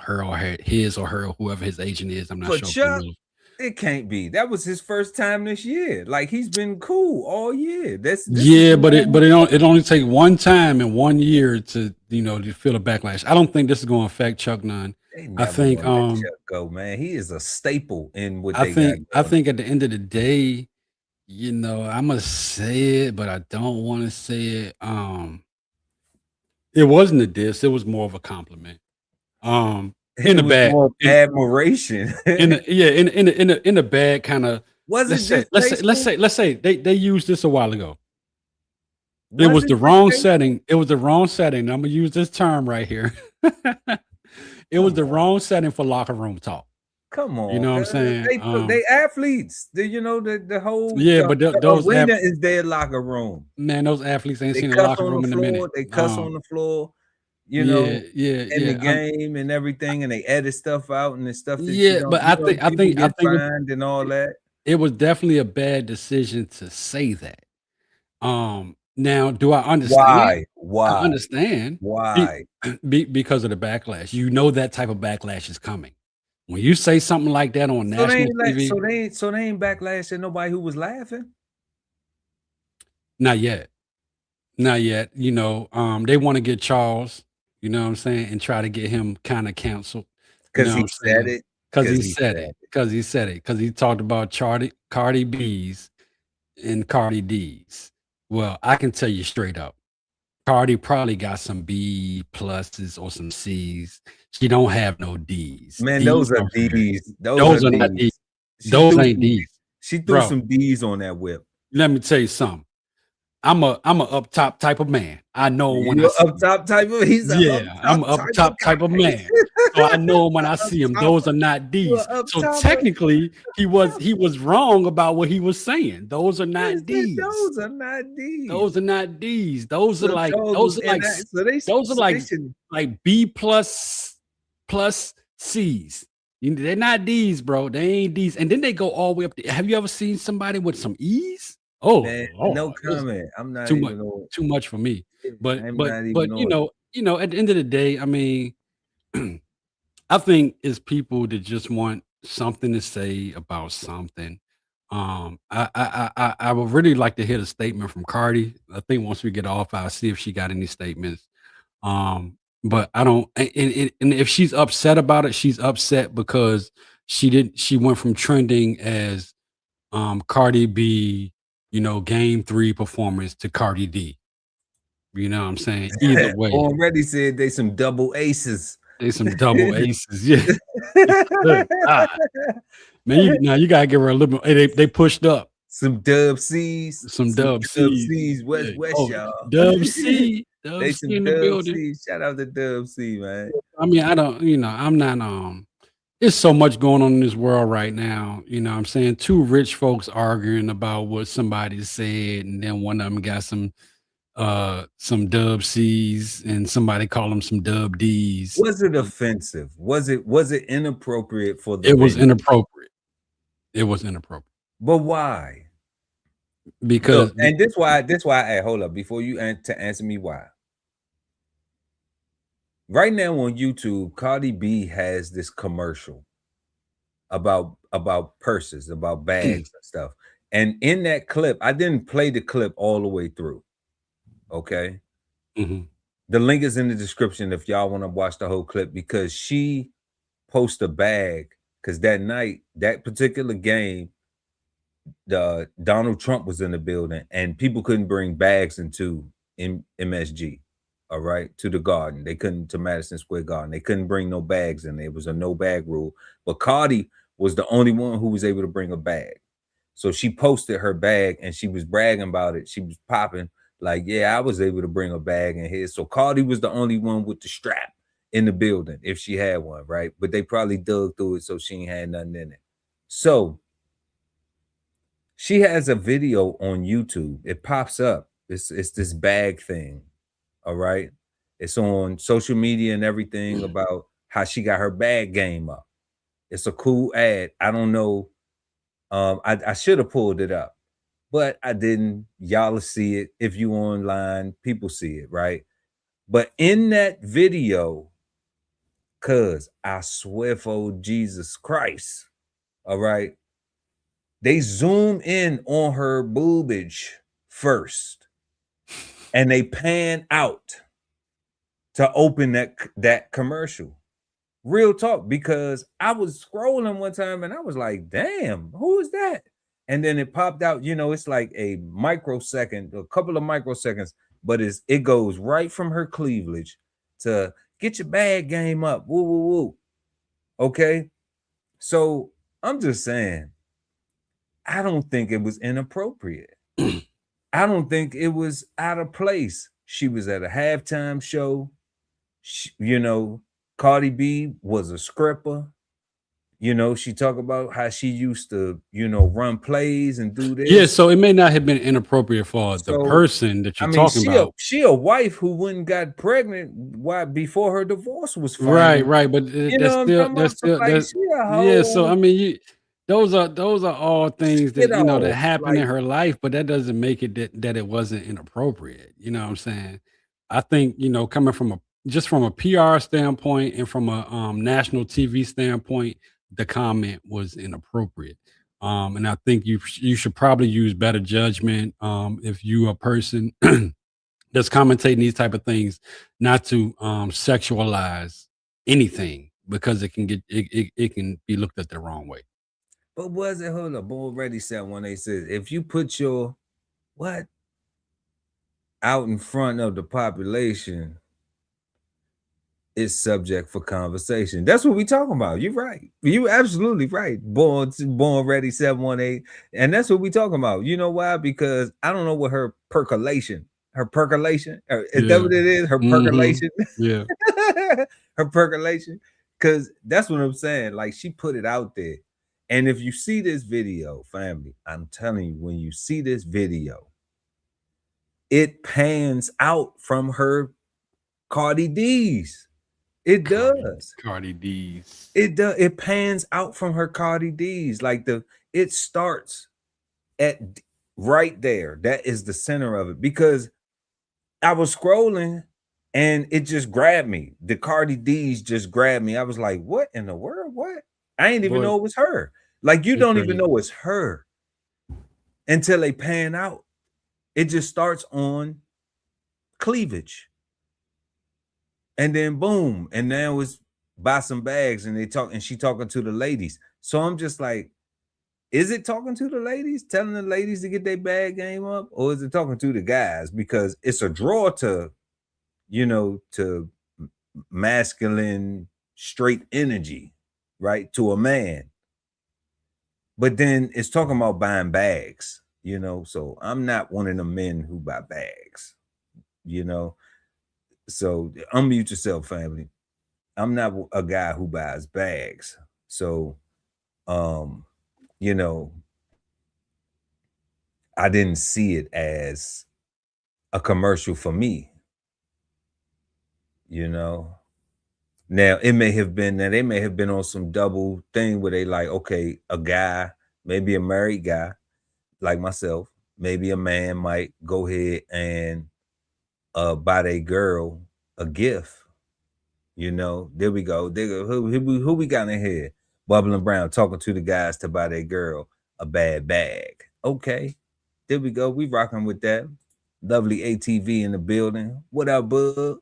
his or her, whoever his agent is. I'm not But sure. Chuck, it can't be. That was his first time this year. Like, he's been cool all year. This but it only take one time in 1 year to to feel a backlash. I don't think this is going to affect Chuck none. I think Chuck go, man. He is a staple in what I think at the end of the day, I'm gonna say it, but I don't want to say it. It wasn't a diss. It was more of a compliment. In the bad admiration. in the bad kind of. Let's say they used this a while ago. It was the wrong setting. It was the wrong setting. I'm gonna use this term right here. It was the wrong setting for locker room talk. Come on, you know what I'm saying? They athletes. The whole those arena is their locker room. Man, those athletes ain't seen a locker room in a minute. They cuss on the floor, in the game and everything, and they edit stuff out and the stuff. But I think and all that. It was definitely a bad decision to say that. Now, do I understand? Why? I understand why because of the backlash. That type of backlash is coming. When you say something like that on national TV, so they ain't backlash at nobody who was laughing. Not yet. They want to get Charles, you know what I'm saying, and try to get him kind of canceled because he said it. Because he talked about Cardi B's and Cardi D's. Well, I can tell you straight up, Cardi probably got some B pluses or some C's. She don't have no D's. Man, those are D's. Those are not D's. Those ain't D's. She threw some D's on that whip. Let me tell you something. I'm a up top type of man. I know when I'm up top type of man. So I know when I see him, those are not D's. So technically, he was wrong about what he was saying. Those are not D's. Those are not D's. Those are not D's. Those are like B plus C's. They're not D's, bro. They ain't D's. And then they go all the way up to, have you ever seen somebody with some E's? Oh, man, no comment. I'm not too much for me. But at the end of the day, I mean, I think it's people that just want something to say about something. I would really like to hear the statement from Cardi. I think once we get off, I'll see if she got any statements. But I don't. And if she's upset about it, she's upset because she went from trending as Cardi B, Game 3 performance to Cardi D. You know what I'm saying? Either way, Already said they some double aces. they some double aces. Yeah. Good God. Man, now you gotta give her a little bit. Hey, they pushed up. Some dub C's. Some dub C's. West, Yeah. West, Oh, y'all. Dub C. Dub They C some in the dub building. C's. Shout out to Dub C, man. I mean, I don't, I'm not there's so much going on in this world right now. You know what I'm saying? Two rich folks arguing about what somebody said, and then one of them got some dub C's and somebody called them some dub D's. Was it offensive? Was it inappropriate for the It was video? inappropriate. It was inappropriate. But why? Because Look, and this why hey, hold up before you answer me why. Right now on YouTube, Cardi B has this commercial about purses, about bags and stuff. And in that clip, I didn't play the clip all the way through. Okay. Mhm. The link is in the description if y'all want to watch the whole clip, because she posts a bag because that night, that particular game, the Donald Trump was in the building and people couldn't bring bags into MSG. All right, to the Garden. They couldn't, to Madison Square Garden. They couldn't bring no bags in there. It was a no bag rule. But Cardi was the only one who was able to bring a bag. So she posted her bag and she was bragging about it. She was popping like, yeah, I was able to bring a bag in here. So Cardi was the only one with the strap in the building, if she had one, right? But they probably dug through it so she ain't had nothing in it. So she has a video on YouTube. It pops up. It's this bag thing. All right. It's on social media and everything about how she got her bag game up. It's a cool ad. I don't know. I should have pulled it up, but I didn't. Y'all will see it. If you online, people see it, right? But in that video, cuz I swear for Jesus Christ, all right, they zoom in on her boobage first and they pan out to open that commercial. Real talk, because I was scrolling one time and I was like, damn, who is that? And then it popped out, it's like a microsecond, a couple of microseconds, but it goes right from her cleavage to get your bag game up. Woo, woo, woo. Okay. So I'm just saying, I don't think it was inappropriate. I don't think it was out of place. She was at a halftime show. Cardi B was a scripper. She talked about how she used to, run plays and do this. Yeah, so it may not have been inappropriate for the person that you're talking about. She a wife who wouldn't got pregnant before her divorce was final. Right, but that's still yeah. So I mean, those are all things that that happened in her life, but that doesn't make it that it wasn't inappropriate. You know what I'm saying? I think coming from a PR standpoint and from a national TV standpoint, the comment was inappropriate. And I think you should probably use better judgment if you a person that's commentating these type of things, not to sexualize anything, because it can be looked at the wrong way. But was it, hold up, already said when they said, if you put your out in front of the population, it's subject for conversation. That's what we talking about. You're right. You absolutely right. Born ready 718. And that's what we talking about. You know why? Because I don't know what her percolation, is that what it is? Her percolation. Yeah. Her percolation. Because that's what I'm saying. Like, she put it out there. And if you see this video, family, I'm telling you, when you see this video, it pans out from her Cardi D's. It does. Cardi D's. It does. It pans out from her Cardi D's. Like it starts at right there. That is the center of it, because I was scrolling and it just grabbed me. The Cardi D's just grabbed me. I was like, what in the world? What? I didn't even know it was her. Like, you don't even know it's her until they pan out. It just starts on cleavage. And then boom, and now it's buy some bags, and she talking to the ladies. So I'm just like, Is it talking to the ladies, telling the ladies to get their bag game up, or is it talking to the guys? Because it's a draw to, to masculine, straight energy, right? To a man. But then it's talking about buying bags, So I'm not one of the men who buy bags, So unmute yourself, family. I'm not a guy who buys bags. So, I didn't see it as a commercial for me, Now it may have been that they may have been on some double thing where they like, okay, a guy, maybe a married guy like myself, maybe a man might go ahead and buy their girl a gift. There we go. Who we got in here? Bubbling Brown talking to the guys to buy their girl a bad bag. Okay, there we go. We rocking with that. Lovely ATV in the building. What up, bud?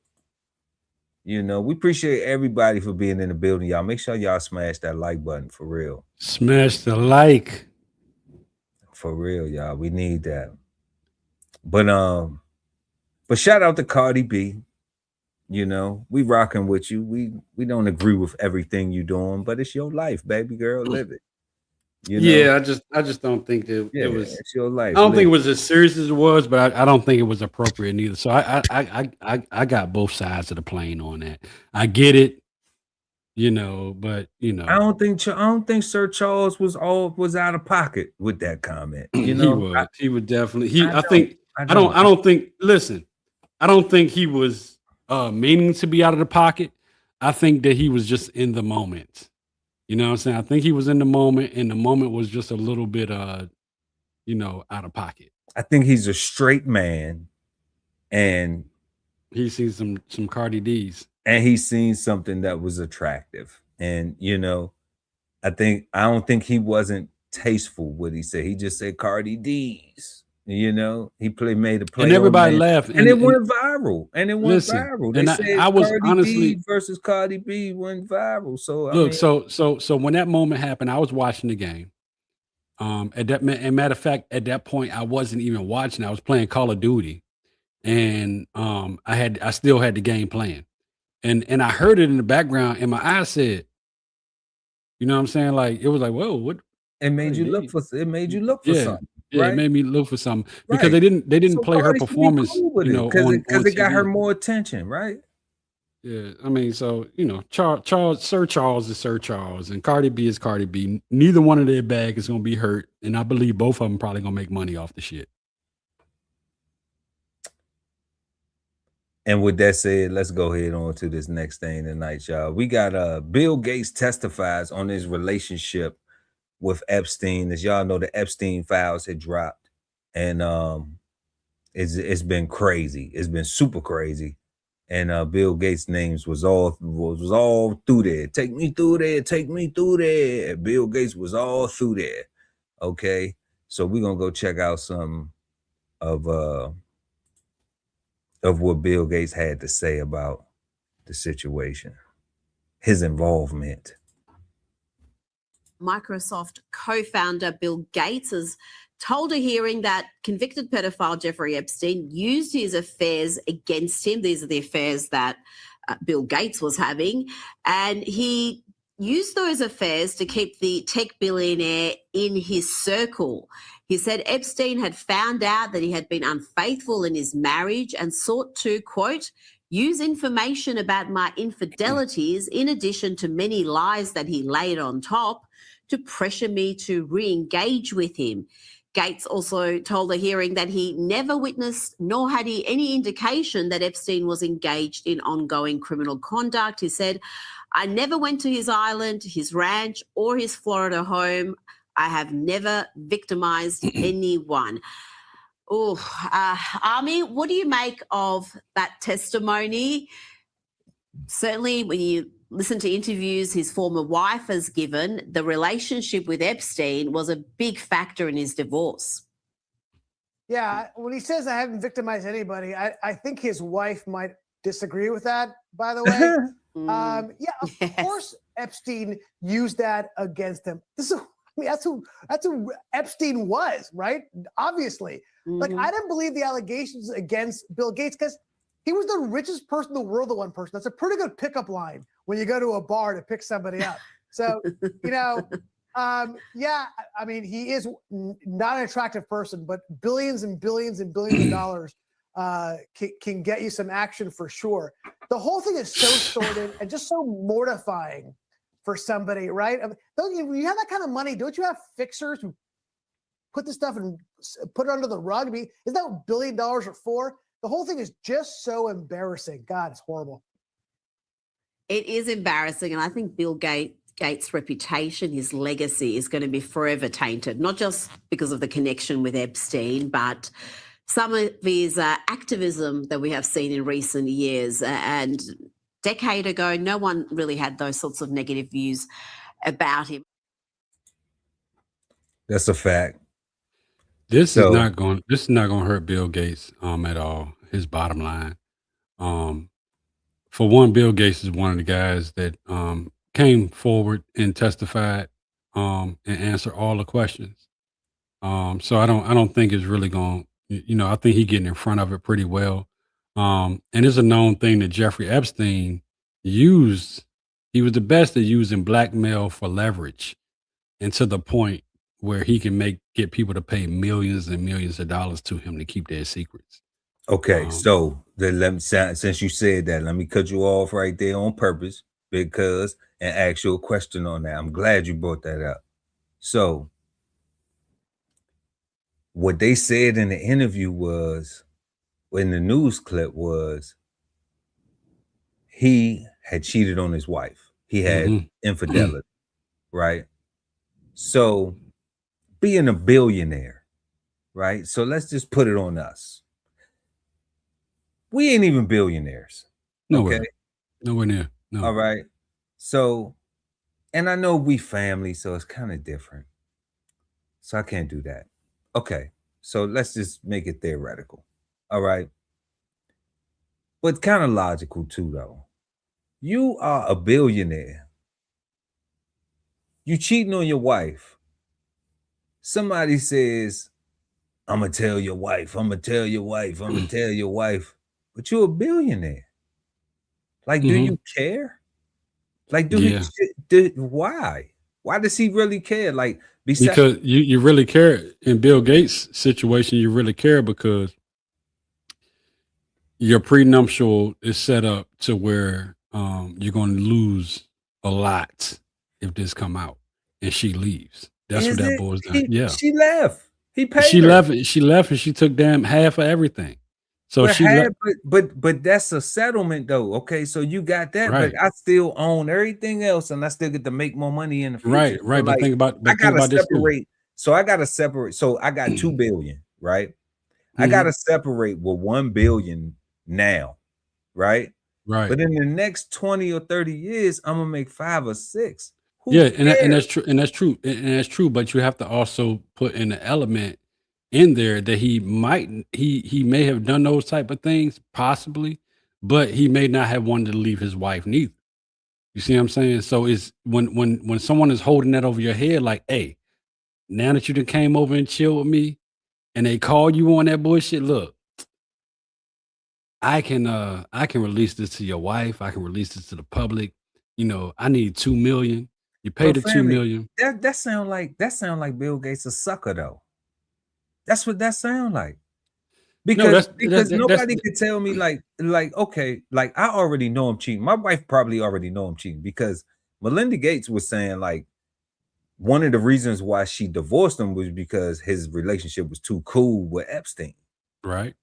We appreciate everybody for being in the building, y'all. Make sure y'all smash that like button for real. Smash the like. For real, y'all. We need that. But shout out to Cardi B. We rocking with you. We don't agree with everything you doing, but it's your life, baby girl. Live it. Yeah, I just don't think that it was. It's your life. I don't think it was as serious as it was, but I don't think it was appropriate either. So I got both sides of the plane on that. I get it, but I don't think Sir Charles was out of pocket with that comment. He would definitely. I don't think he was meaning to be out of the pocket. I think that he was just in the moment. You know what I'm saying? I think he was in the moment, and the moment was just a little bit out of pocket. I think he's a straight man, and he's seen some Cardi D's. And he's seen something that was attractive. And I don't think he wasn't tasteful what he said. He just said Cardi D's. He made a play, and everybody laughed, and it went viral. And it went viral. They said I was Cardi honestly D versus Cardi B went viral. So look, so when that moment happened, I was watching the game. Matter of fact, at that point, I wasn't even watching. I was playing Call of Duty, and I still had the game playing, and I heard it in the background, and my eyes said, you know what I'm saying? Like it was like, whoa, what? It made you look for something. Yeah, right? It made me look for something because they didn't play her performance, because they got her TV. more attention, right? Yeah, I mean, so Sir Charles is Sir Charles, and Cardi B is Cardi B. Neither one of their bag is gonna be hurt, and I believe both of them probably gonna make money off the shit. And with that said, let's go ahead on to this next thing tonight, y'all. We got Bill Gates testifies on his relationship with Epstein. As y'all know, the Epstein files had dropped, and it's been crazy. It's been super crazy. And Bill Gates' names was all through there. Take me through there. Take me through there. Bill Gates was all through there. Okay, so we're gonna go check out some of what Bill Gates had to say about the situation, his involvement. Microsoft co-founder Bill Gates has told a hearing that convicted pedophile Jeffrey Epstein used his affairs against him. These are the affairs that Bill Gates was having. And he used those affairs to keep the tech billionaire in his circle. He said Epstein had found out that he had been unfaithful in his marriage and sought to, quote, use information about my infidelities in addition to many lies that he laid on top to pressure me to re-engage with him. Gates also told the hearing that he never witnessed nor had he any indication that Epstein was engaged in ongoing criminal conduct. He said, I never went to his island, his ranch, or his Florida home. I have never victimized anyone. Army, what do you make of that testimony? Certainly when you listen to interviews his former wife has given, the relationship with Epstein was a big factor in his divorce. Yeah, when he says I haven't victimized anybody, I think his wife might disagree with that, by the way. Of course Epstein used that against him. mean, that's who Epstein was, right? Obviously. Like, I didn't believe the allegations against Bill Gates because he was the richest person in the world, the one person. That's a pretty good pickup line when you go to a bar to pick somebody up. So, you know, yeah, I mean, he is not an attractive person, but billions and billions and billions of dollars can get you some action for sure. The whole thing is so sordid and just so mortifying for somebody, right? I mean, when you have that kind of money, don't you have fixers who put this stuff and put it under the rug? I mean, isn't that what $1 billion are for? The whole thing is just so embarrassing. God, it's horrible. It is embarrassing. And I think Bill Gates' reputation, his legacy is going to be forever tainted, not just because of the connection with Epstein, but some of his activism that we have seen in recent years. And a decade ago, no one really had those sorts of negative views about him. That's a fact. This is not going to hurt Bill Gates at all. His bottom line. For one, Bill Gates is one of the guys that came forward and testified and answered all the questions. So I don't think it's really going. I think he's getting in front of it pretty well. And it's a known thing that Jeffrey Epstein used. He was the best at using blackmail for leverage, and to the point where he can get people to pay millions and millions of dollars to him to keep their secrets. Okay, so since you said that, let me cut you off right there on purpose and ask you a question on that. I'm glad you brought that up. So what they said in the interview in the news clip was he had cheated on his wife. He had infidelity, right? So being a billionaire, right? So let's just put it on us. We ain't even billionaires. Nowhere. Okay? Nowhere near. No. All right. So, and I know we family, so it's kind of different. So I can't do that. Okay. So let's just make it theoretical. All right. But kind of logical too, though. You are a billionaire. You cheating on your wife. Somebody says, I'm going to tell your wife. I'm going to tell your wife. I'm going to tell your wife. But you're a billionaire. Like, do you care? Like, why? Why does he really care? Like, because you really care. In Bill Gates' situation, you really care because your prenuptial is set up to where you're going to lose a lot if this come out and she leaves. That's what that boils down. Yeah, she left. He paid. She her. left. She left, and she took half of everything. So but that's a settlement though. Okay, so you got that, right. But I still own everything else, and I still get to make more money in the future. Right. So But think about. I gotta separate. So I gotta separate. So I got 2 billion, right? I gotta separate with 1 billion now, right? Right. But in the next 20 or 30 years, I'm gonna make 5 or 6. And that's true. And that's true. But you have to also put in the element in there that he may have done those type of things possibly, but he may not have wanted to leave his wife neither. You see what I'm saying? So it's when someone is holding that over your head, like, hey, now that you done came over and chilled with me, and they call you on that bullshit, look, I can release this to your wife. I can release this to the public. I need 2 million. You pay the 2 million. That sound like Bill Gates a sucker though. That's what that sound like. Because nobody could tell me like okay, like I already know I'm cheating. My wife probably already know I'm cheating because Melinda Gates was saying like one of the reasons why she divorced him was because his relationship was too cool with Epstein. Right.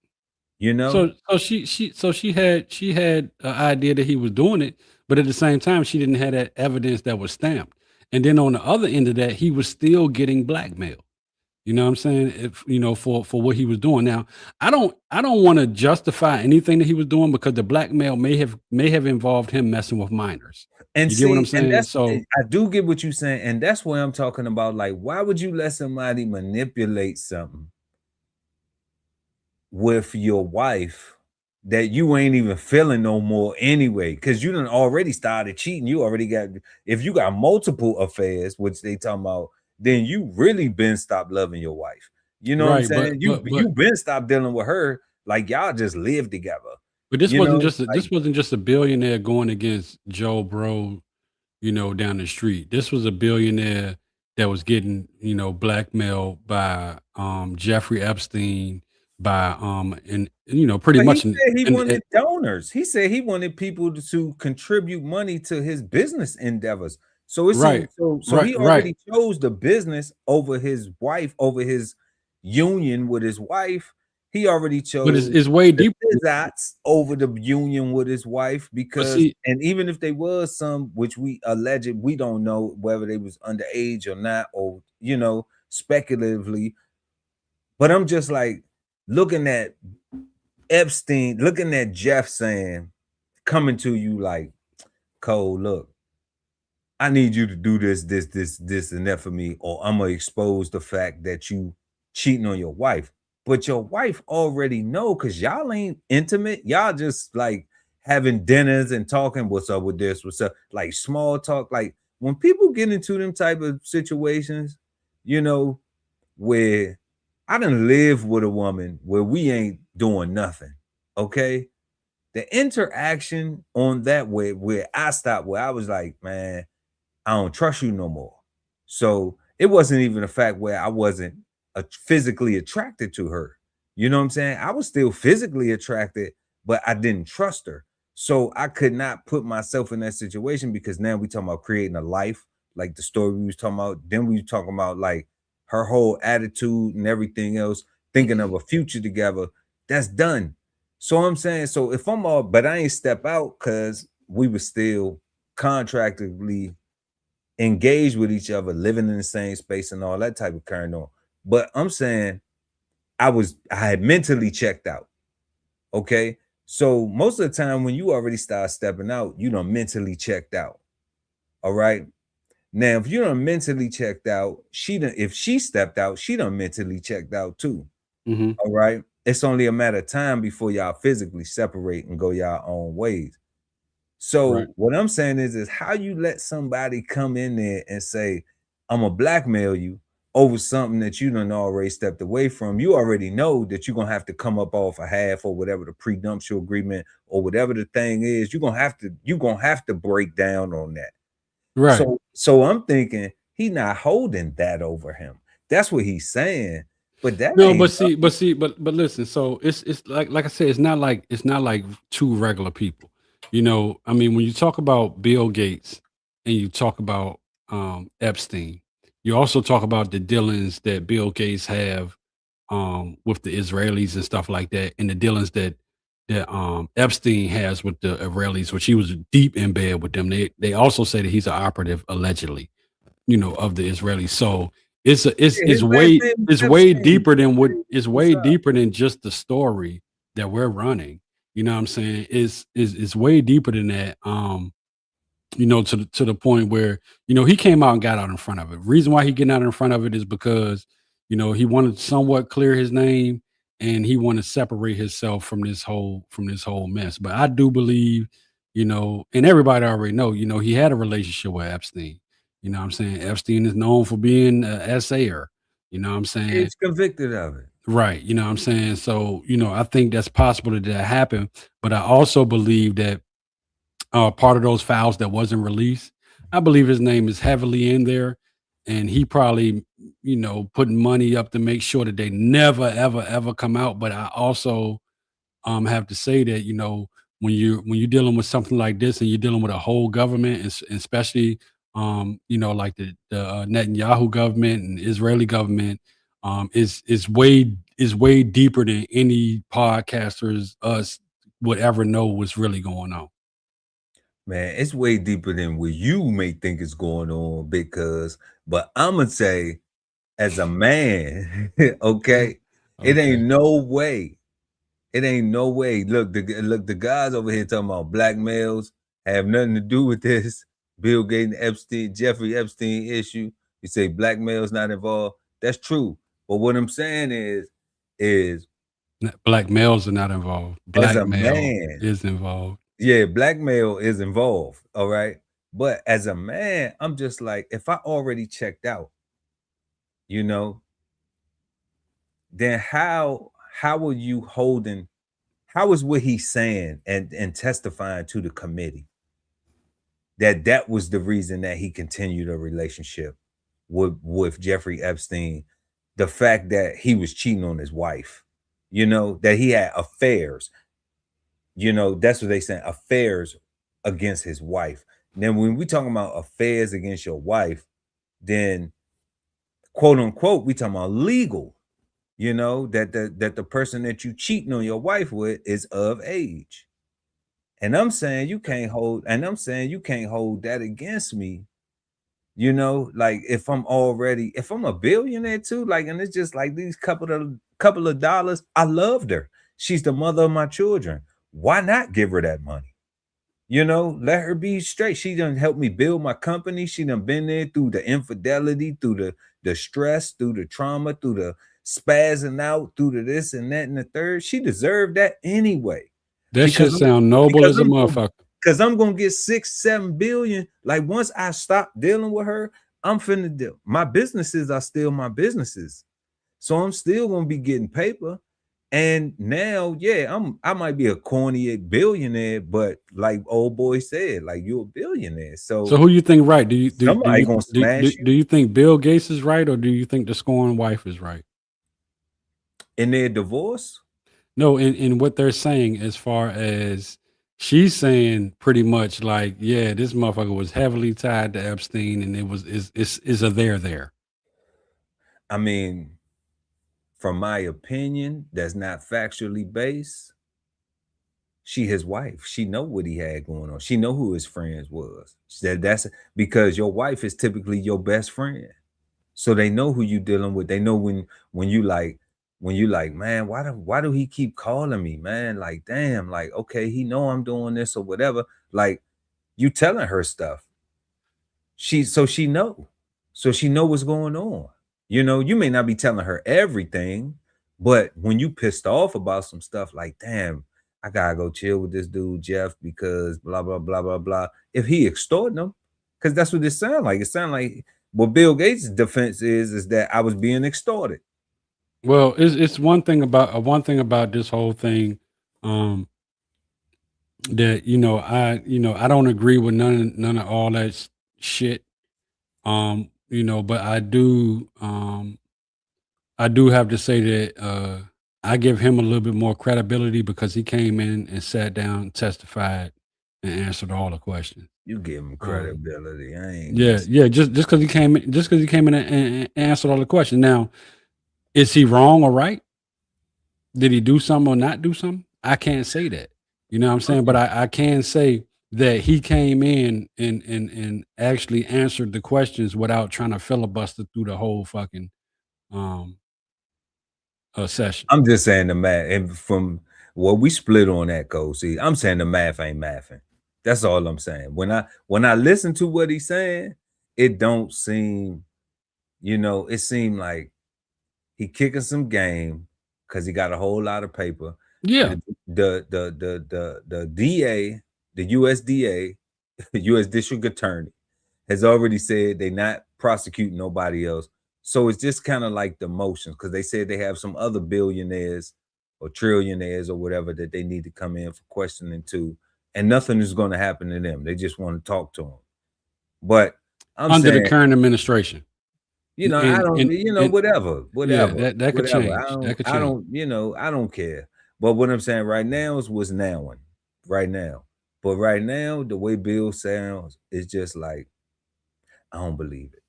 So she had an idea that he was doing it, but at the same time, she didn't have that evidence that was stamped. And then on the other end of that, he was still getting blackmailed. You know what I'm saying? If for what he was doing. Now, I don't want to justify anything that he was doing because the blackmail may have involved him messing with minors. And you get what I'm saying? So I do get what you're saying, and that's why I'm talking about. Like, why would you let somebody manipulate something with your wife that you ain't even feeling no more anyway? Because you done already started cheating. You already got, if you got multiple affairs, which they talking about, then you really been stopped loving your wife. You know what I'm Right, saying? You been stopped dealing with her. Like y'all just live together. but this You wasn't know, just this wasn't just a billionaire going against Joe Bro, down the street. This was a billionaire that was getting, blackmailed by Jeffrey Epstein, by and pretty but he much said he and wanted donors. He said he wanted people to contribute money to his business endeavors. So it seems right, so he right. already chose the business over his wife, over his union with his wife. He already But chose it's way the deeper. Fizzats over the union with his wife But because, see, and even if they was some, which we don't know whether they was underage or not, or speculatively. But I'm just like looking at Epstein, looking at Jeff saying, coming to you like, Cole, look, I need you to do this, and that for me, or I'm gonna expose the fact that you cheating on your wife. But your wife already know because y'all ain't intimate. Y'all just like having dinners and talking. What's up with this? What's up? Like small talk. Like when people get into them type of situations, where I done live with a woman where we ain't doing nothing. Okay. The interaction on that way where I stopped, where I was like, man, I don't trust you no more. So it wasn't even a fact where I wasn't physically attracted to her. You know what I'm saying? I was still physically attracted, but I didn't trust her. So I could not put myself in that situation because now we talking about creating a life, like the story we was talking about. Then we was talking about like her whole attitude and everything else, thinking of a future together. That's done. So I'm saying, so if I'm all, but I ain't step out because we were still contractually engaged with each other, living in the same space and all that type of carrying on. But I'm saying I had mentally checked out. Okay. So most of the time when you already start stepping out, you done mentally checked out. All right. Now, if you done mentally checked out, if she stepped out, she done mentally checked out too. Mhm. All right. It's only a matter of time before y'all physically separate and go y'all own ways. So Right. what I'm saying is how you let somebody come in there and say, I'm gonna blackmail you over something that you done already stepped away from. You already know that you're gonna have to come up off a half or whatever the prenuptial agreement or whatever the thing is. You're gonna have to break down on that. Right. So I'm thinking he not holding that over him. That's what he's saying. But that No, ain't but listen. So it's like I said, it's not like two regular people. I mean, when you talk about Bill Gates and you talk about Epstein, you also talk about the dealings that Bill Gates have with the Israelis and stuff like that, and the dealings that Epstein has with the Israelis, which he was deep in bed with them. They also say that he's an operative allegedly, of the Israelis. So it's his last name is it's way Epstein. deeper than What's way up? deeper than just the story that we're running. You know what I'm saying? It's way deeper than that. To the point where, he came out and got out in front of it. Reason why he getting out in front of it is because, he wanted to somewhat clear his name and he wanted to separate himself from this whole mess. But I do believe, and everybody already know, he had a relationship with Epstein. You know what I'm saying? Epstein is known for being an essayer. You know what I'm saying? He's convicted of it. Right. You know what I'm saying? So, I think that's possible that happened. But I also believe that part of those files that wasn't released, I believe his name is heavily in there. And he probably, putting money up to make sure that they never, ever, ever come out. But I also have to say that, when you're dealing with something like this and you're dealing with a whole government, and especially like the Netanyahu government and Israeli government, is way deeper than any podcasters us would ever know what's really going on. Man, it's way deeper than what you may think is going on but I'm gonna say, as a man, okay, it ain't no way. It ain't no way. Look, the guys over here talking about blackmails have nothing to do with this. Bill Gates, Epstein, Jeffrey Epstein issue. You say blackmail's not involved. That's true. But what I'm saying is Black males are not involved. as a Blackmail man, is involved. yeah, blackmail is involved. All right. But as a man, I'm just like, if I already checked out, you know, then how are you holding, how is what he's saying and testifying to the committee that was the reason that he continued a relationship with Jeffrey Epstein, the fact that he was cheating on his wife, you know, that he had affairs, you know, that's what they saying, affairs against his wife. Then when we talking about affairs against your wife, then quote unquote, we talking about legal, you know, that the person that you cheating on your wife with is of age. And I'm saying you can't hold that against me. You know, like if I'm a billionaire too, like, and it's just like these couple of dollars, I loved her. She's the mother of my children. Why not give her that money? You know, let her be straight. She done helped me build my company. She done been there through the infidelity, through the stress, through the trauma, through the spazzing out, through the this and that and the third. She deserved that anyway. That shit sound noble as a motherfucker. Because I'm gonna get 6-7 billion. Like once I stop dealing with her, I'm finna deal. My businesses are still my businesses, so I'm still gonna be getting paper. And now, yeah, I might be a corny billionaire, but like old boy said, like you're a billionaire. So who you think right? Do you gonna smash do you think Bill Gates is right, or do you think the scorned wife is right in their divorce? No, in what they're saying, as far as she's saying, pretty much like, yeah, this motherfucker was heavily tied to Epstein, and is a there. I mean, from my opinion, that's not factually based. She his wife. She know what he had going on. She know who his friends was. That's because your wife is typically your best friend. So they know who you dealing with. They know when you like, man, why do he keep calling me, man? Like, damn, like, okay, he know I'm doing this or whatever. Like, you telling her stuff. She know what's going on. You know, you may not be telling her everything, but when you pissed off about some stuff, like, damn, I gotta go chill with this dude, Jeff, because blah, blah, blah, blah, blah. If he extorting them, because that's what it sounds like. It sounds like what Bill Gates' defense is that I was being extorted. Well, it's one thing about this whole thing, that I don't agree with none of all that shit. But I do have to say that I give him a little bit more credibility because he came in and sat down, testified, and answered all the questions. You give him credibility. I ain't. Yeah. Just because he came in and answered all the questions. Now, is he wrong or right? Did he do something or not do something? I can't say that. You know what I'm saying? But I can say that he came in and actually answered the questions without trying to filibuster through the whole fucking session. I'm just saying the math, and from what we split on that, Cole. See, I'm saying the math ain't mathing. That's all I'm saying. When I listen to what he's saying, it don't seem, it seemed like he kicking some game because he got a whole lot of paper. Yeah. The DA, the USDA, U.S. District Attorney, has already said they're not prosecuting nobody else. So it's just kind of like the motions, because they said they have some other billionaires or trillionaires or whatever that they need to come in for questioning too, and nothing is going to happen to them. They just want to talk to them. But under the current administration, whatever. Yeah, that could change. I don't care. But what I'm saying right now is what's now. Right now. But right now, the way Bill sounds is just like, I don't believe it.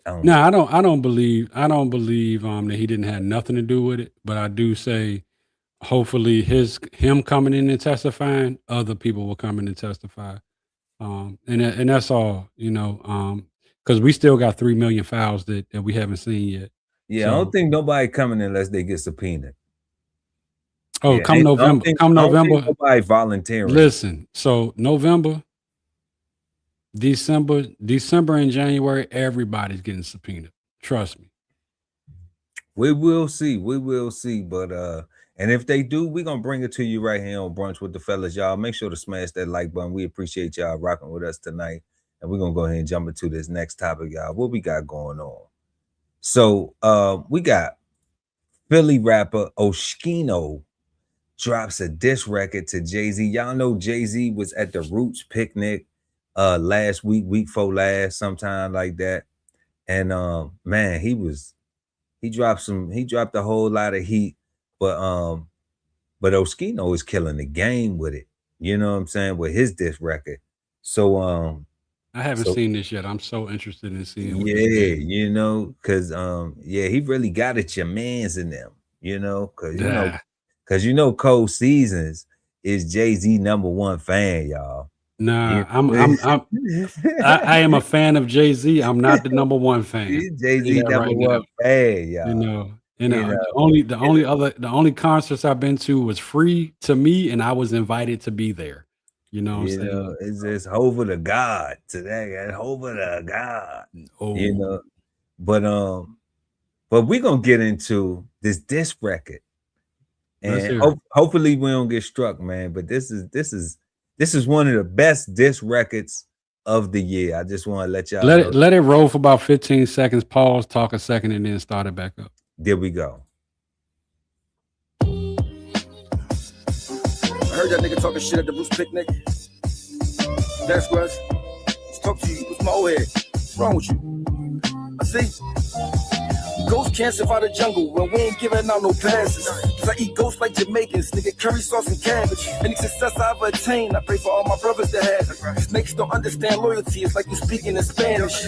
I don't believe that he didn't have nothing to do with it. But I do say, hopefully, him coming in and testifying, other people will come in and testify, and that's all. Because we still got 3 million files that we haven't seen yet. Yeah, I don't think nobody coming unless they get subpoenaed. Oh, Yeah, come November. I don't think nobody volunteering. Listen, so November, December, and January, everybody's getting subpoenaed. Trust me. We will see. But and if they do, we're gonna bring it to you right here on Brunch with the Fellas. Y'all make sure to smash that like button. We appreciate y'all rocking with us tonight. And we're gonna go ahead and jump into this next topic, y'all. What we got going on? So we got Philly rapper Oschino drops a diss record to Jay-Z. Y'all know Jay-Z was at the Roots picnic last week, week before last, sometime like that. And man, he dropped a whole lot of heat, but Oschino is killing the game with it. You know what I'm saying? With his diss record. So I haven't seen this yet. I'm so interested in seeing what yeah, this is. you know, because yeah, he really got it your mans in them, you know, because Cold Seasons is Jay-Z #1 fan, y'all. Nah, I am a fan of Jay-Z. I'm not the #1 fan. Jay-Z #1 fan, y'all. The only concerts I've been to was free to me, and I was invited to be there. You know what I'm saying? It's just Hova the God today. Hova the God. Oh. You know, but we're gonna get into this diss record. And hopefully we don't get struck, man. But this is one of the best diss records of the year. I just want to let y'all know. Let it roll for about 15 seconds, pause, talk a second, and then start it back up. There we go. I heard that nigga talking shit at the Roots picnic. That's Russ. Let's talk to you. What's my old head? What's wrong with you? I see. Ghosts can't survive the jungle when we ain't giving out no passes. Cause I eat ghosts like Jamaicans, nigga, curry sauce and cabbage. Any success I ever attained, I pray for all my brothers that have it. Snakes don't understand loyalty, it's like you speaking in Spanish.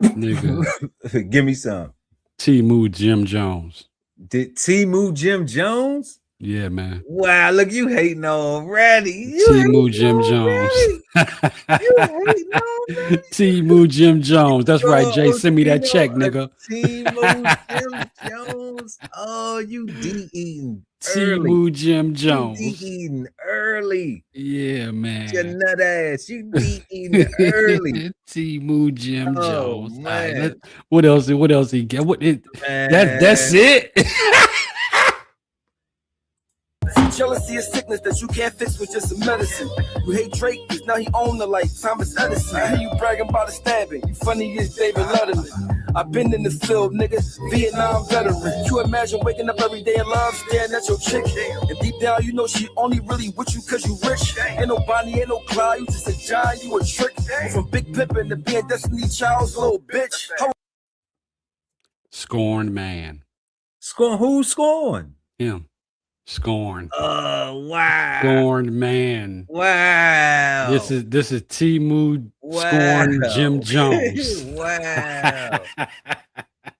Nigga. Give me some. T-Moo Jim Jones. Did T-Moo Jim Jones? Yeah, man. Wow, look, you hating already. T-Moo Jim Jones. You hating already. T-Moo Jim Jones. That's right, Jay. Send me that check, nigga. T-Moo Jim Jones. Oh, you de-eating T-Moo Jim Jones. You de-eating early. Yeah, man. Your nut ass. You de-eating early. T-Moo Jim Jones. Man. Right, what else he get? That's it. Jealousy is sickness that you can't fix with just some medicine. You hate Drake because now he own the like Thomas Edison. I hear you bragging about a stabbing. You funny as David Letterman. I've been in the field, nigga. Vietnam veteran. You imagine waking up every day in love, staring at your chick. And deep down, you know she only really with you because you rich. Ain't no Bonnie, ain't no Clyde. You just a giant, you a trick. From Big Pimpin' to being Destiny Child's little bitch. Scorned man. Who's scorned? Him. Scorned. Oh, wow. Scorned man. Wow. This is T-Moo Scorned Jim Jones. Wow.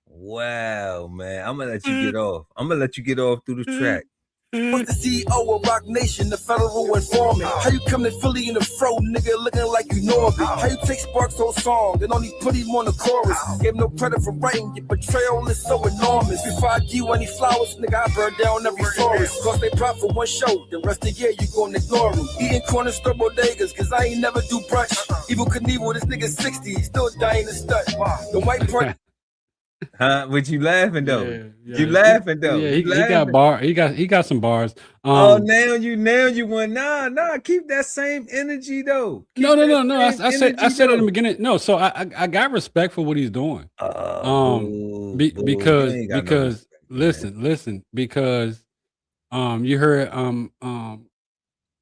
Wow, man. I'm gonna let you get off. I'm gonna let you get off through the track. What's the CEO of Rock Nation, the federal informant? How you come to Philly in the fro, nigga, looking like you know it? How you take Sparks' whole song and only put him on the chorus? Gave no credit for writing, your betrayal is so enormous. Before I give you any flowers, nigga, I burn down every forest. Cause they prop for one show, the rest of the year you gon' ignore them. Eating corner store bodegas, cause I ain't never do brunch. Evil Knievel, this nigga 60, he's still dying to stud. The white part. Huh? But you laughing though? You laughing though? Yeah, he got bar. He got some bars. Now you want nah. Keep that same energy though. No. I said in the beginning. No, so I got respect for what he's doing. Because listen, because you heard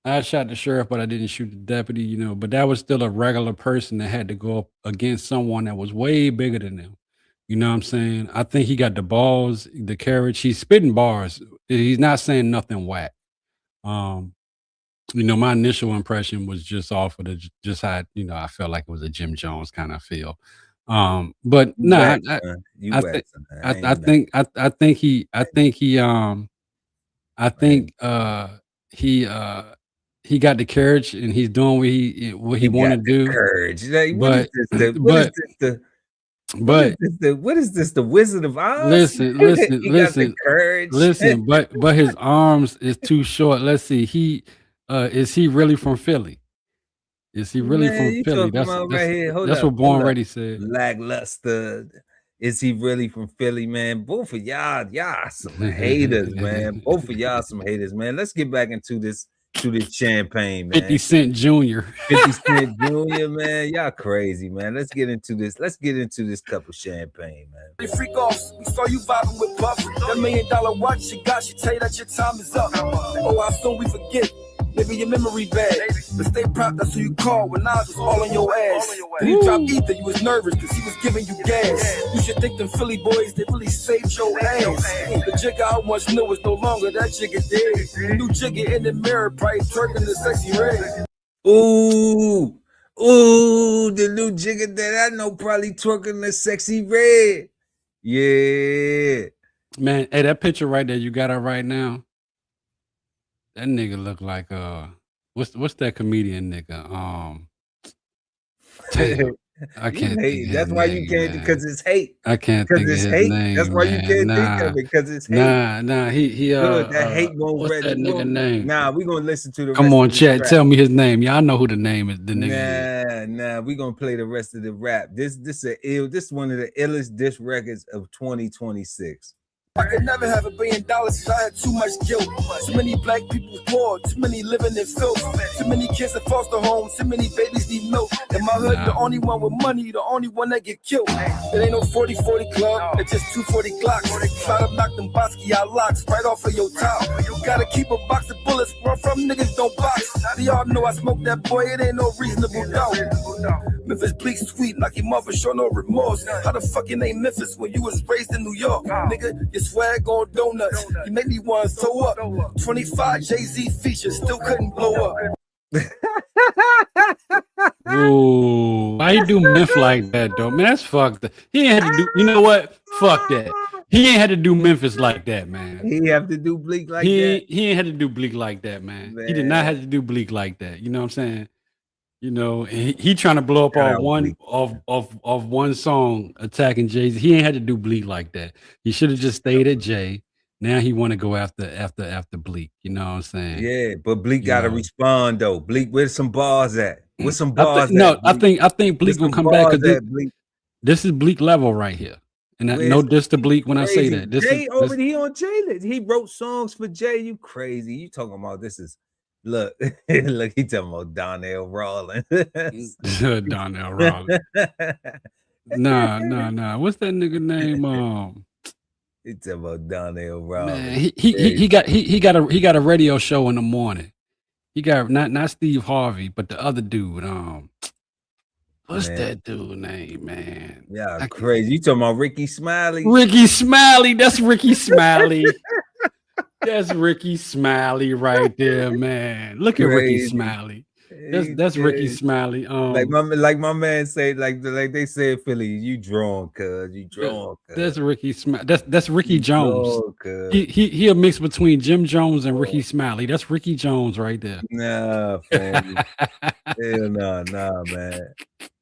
I shot the sheriff, but I didn't shoot the deputy. You know, but that was still a regular person that had to go up against someone that was way bigger than them. You know what I'm saying? I think he got the balls, the courage. He's spitting bars. He's not saying nothing whack. My initial impression was just off of just how, I felt like it was a Jim Jones kind of feel. But no, I think he got the courage and he's doing what he want to do. Courage. What is this? The Wizard of Oz? Listen. Courage. Listen, but his arms is too short. Let's see. Is he really from Philly? Is he really from Philly? That's what Born Ready said. Lackluster. Is he really from Philly, man? Both of y'all some haters, man. Both of y'all some haters, man. Let's get back into this to this champagne, man. 50 Cent Jr. 50 Cent Jr., man. Y'all crazy, man. Let's get into this. Let's get into this cup of champagne, man. They freak off. We saw you vibing with Buff. That $1 million watch you got, she tell you that your time is up. Oh, how soon we forget. Maybe your memory bad. But stay proud, that's who you call when Nas was all on your ass. Then he dropped Ether, you was nervous because he was giving you gas. You should thank them Philly boys, they really saved your ass. The jigger I once knew was no longer that jigger dead. The new jigger in the mirror, probably twerking the sexy red. Ooh, the new jigger that I know probably twerking the sexy red. Yeah. Man, hey, that picture right there, you got it right now. That nigga look like what's that comedian nigga? Damn, I can't think of his That's why you name, can't, man. because it's hate. I can't think of Because his it's hate. name. That's why you man. can't Nah, think of it, because it's hate. nah. He Good, that hate won't what's read that nigga name? Nah, we gonna listen to the Come rest on, of the chat. track. Tell me his name. Y'all know who the name is. The nigga is. Nah, we gonna play the rest of the rap. This is one of the illest diss records of 2026. I could never have $1 billion because I had too much guilt. Too many black people poor, too many living in filth. Too many kids in foster homes, too many babies need milk. In my hood, the only one with money, the only one that get killed. It ain't no 40-40 club, it's just 240 Glocks. Try to knock them Basquiat locks right off of your top. You gotta keep a box of bullets, run from niggas don't box. They all know I smoke that boy, it ain't no reasonable doubt. Memphis bleak sweet, like your mother, show no remorse. How the fuck you name Memphis when you was raised in New York? Nigga, your swag on donuts, you make me want to throw up. 25 Jay-Z features, still couldn't blow up. Ooh, why you do Memphis like that though? Man, that's fucked up. He ain't had to do. You know what? Fuck that. He ain't had to do Memphis like that, man. He have to do Bleak like that. He ain't had to do Bleak like that, man. He did not have to do Bleak like that. You know what I'm saying? You know, and he trying to blow up all one of one song attacking Jay-Z. He ain't had to do Bleak like that. He should have just stayed at Jay. Now he want to go after Bleak. You know what I'm saying? Yeah, but Bleak gotta respond though. Bleak, where's some bars at? Where's some bars I think Bleak will come back because this is Bleak level right here. And no diss to Bleak when I say that. Jay he on Jay list. He wrote songs for Jay. You crazy? You talking about this is look, he talking about Donnell Rawlins. Donnell Rawlins. Nah. What's that nigga name? He talking about Donnell Rawlins. Man, he got a radio show in the morning. He got not Steve Harvey, but the other dude. What's that dude name, man? Yeah, crazy. You talking about Ricky Smiley? Ricky Smiley. That's Ricky Smiley. That's Ricky Smiley right there, man. Look at Ricky Smiley. That's Ricky Smiley. Like my man say, like they say in Philly, you drawn, cuz you drawn. That's Ricky Smiley. That's Ricky Jones. He a mix between Jim Jones and Ricky Smiley. That's Ricky Jones right there. Nah, fam. Hell nah, man.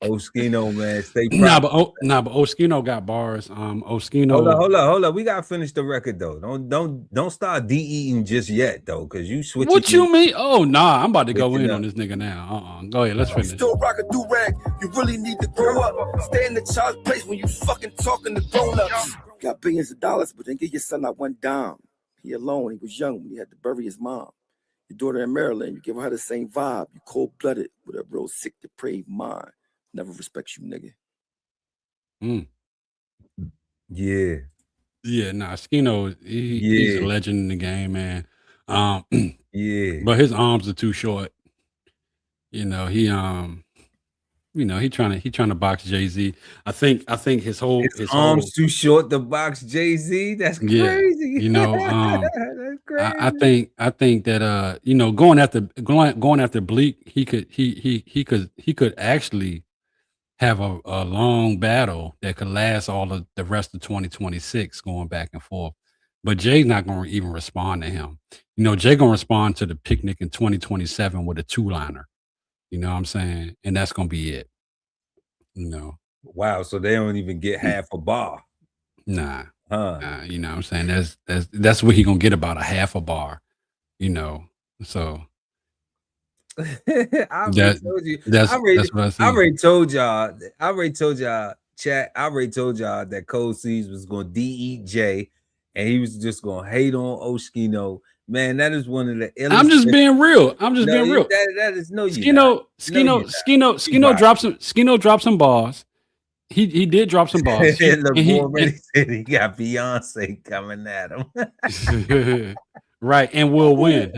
Oschino, man, stay proud. But Oschino got bars. Oschino. Hold up. We gotta finish the record though. Don't start de-eating just yet though, because you switch. What you mean? Oh nah, I'm about to go in on this nigga now. Go ahead, let's finish. Still rock a do-rag. You really need to grow up. Stay in the child's place when you fucking talking to grown-ups. Got billions of dollars, but then give your son not one dime. He alone. He was young when he had to bury his mom. Your daughter in Maryland, you give her the same vibe. You cold-blooded with a real sick, depraved mind. Never respects you, nigga. Yeah, nah, Oschino, he's a legend in the game, man. Yeah. But his arms are too short. You know, he trying to box Jay-Z. I think his arms too short to box Jay-Z. That's crazy. Yeah, you know, that's crazy. I think that you know, going after Bleak, he could actually have a long battle that could last all of the rest of 2026 going back and forth. But Jay's not going to even respond to him. You know, Jay going to respond to the picnic in 2027 with a 2-liner. You know what I'm saying? And that's going to be it. You know. Wow, so they don't even get half a bar. Nah. Nah, you know what I'm saying? That's what he going to get, about a half a bar. You know. So I already told y'all, chat. I already told y'all that Cold Seas was gonna de-eat Jay, and he was just gonna hate on Oschino Man, that is one of the illest. I'm just being real. I'm just being real. That is no you. Skino dropped some bars. He did drop some bars. Look, already said he got Beyonce coming at him. Right, and we'll win.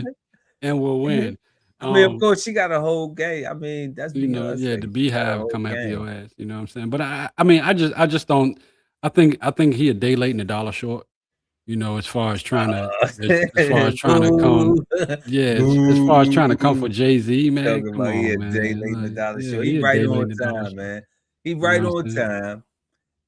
And we'll win. I mean, of course, she got a whole game. I mean, that's Beyonce. Yeah, the Beehive come after your ass. You know what I'm saying? But I mean, I just don't. I think he a day late and a dollar short. You know, as far as trying to, as far as trying to come, as far as trying to come for Jay-Z, man. Come on, man. Day late and a dollar short. He right on time, man. He right on time,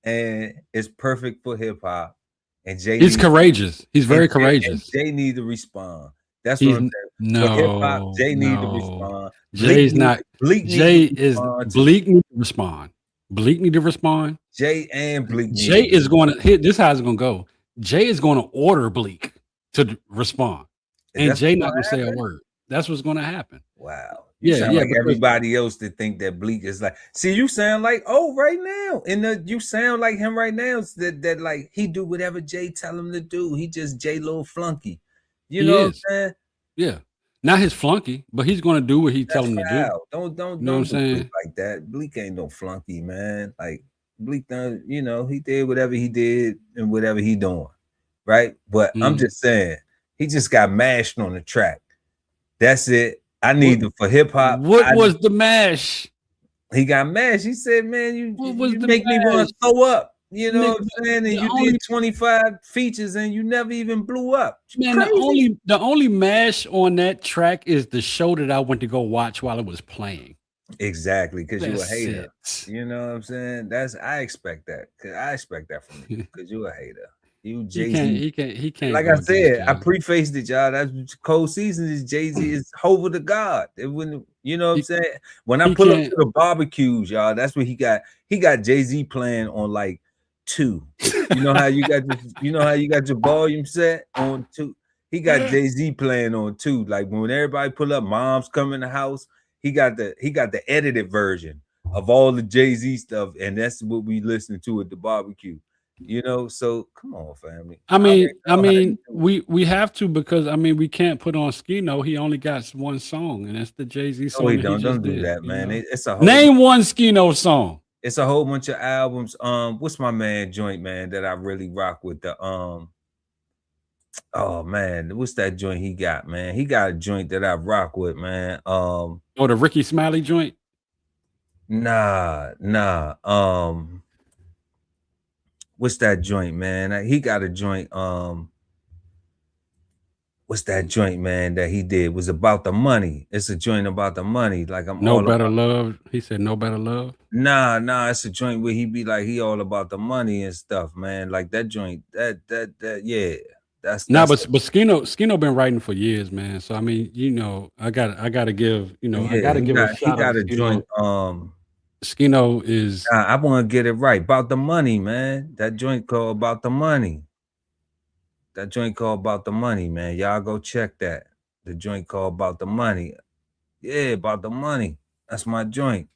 and it's perfect for hip hop. And Jay, he's courageous. He's very courageous. Jay need to respond. That's what I'm saying. No, for hip hop, Jay need to respond. Jay's not. Bleak need to respond. Bleak need to respond. Jay and Bleak. Jay is going to hit. This is how it's going to go. Jay is going to order Bleak to respond, and Jay not going to say a word. That's what's going to happen. Wow. You sound like everybody else that think that Bleak is like. See, you sound like right now, and you sound like him right now. That like he do whatever Jay tell him to do. He just Jay little flunky. You know what I'm saying? Yeah. Not his flunky, but he's going to do what he tell him to do. Don't you know what I'm saying? Like that. Bleak ain't no flunky, man. Like Bleak done, he did whatever he did and whatever he doing, right? But I'm just saying, he just got mashed on the track. That's it. I need for hip hop. What was the mash? He got mashed. He said, "Man, you make me want to throw up." You know what I'm saying? And you did 25 features and you never even blew up. Man, the only mash on that track is the show that I went to go watch while it was playing. Exactly, because you a hater. You know what I'm saying? I expect that. Cause I expect that from you, because you a hater. You Jay-Z. He can't. Like I said, I prefaced it, y'all. That's cold season is Jay-Z is over the God. It wouldn't, you know what I'm saying? When I pull up to the barbecues, y'all, that's what he got. He got Jay-Z playing on like 2. You know how you got your volume set on 2. He got Jay-Z playing on 2. Like when everybody pull up, moms come in the house. He got the edited version of all the Jay-Z stuff, and that's what we listen to at the barbecue. You know, so come on, family. I mean, we have to, because we can't put on Oschino. He only got one song, and that's the Jay-Z song. No, don't do that, man. It's a name one Oschino song. It's a whole bunch of albums. What's my man joint, man, that I really rock with? The oh man, what's that joint he got, man? He got a joint that I rock with, man. The Ricky Smiley joint? Nah. What's that joint, man? He got a joint. What's that joint, man, that he did? It was about the money. It's a joint about the money. Like No Better Love. He said No Better Love. Nah. It's a joint where he be like, he all about the money and stuff, man. Like that joint. That yeah. But Oschino been writing for years, man. So I mean, I gotta give, I gotta give a shout out. He got a joint. Oschino is. I want to get it right about the money, man. That joint called About the Money. Man. Y'all go check that. The joint called About the Money. Yeah, About the Money. That's my joint.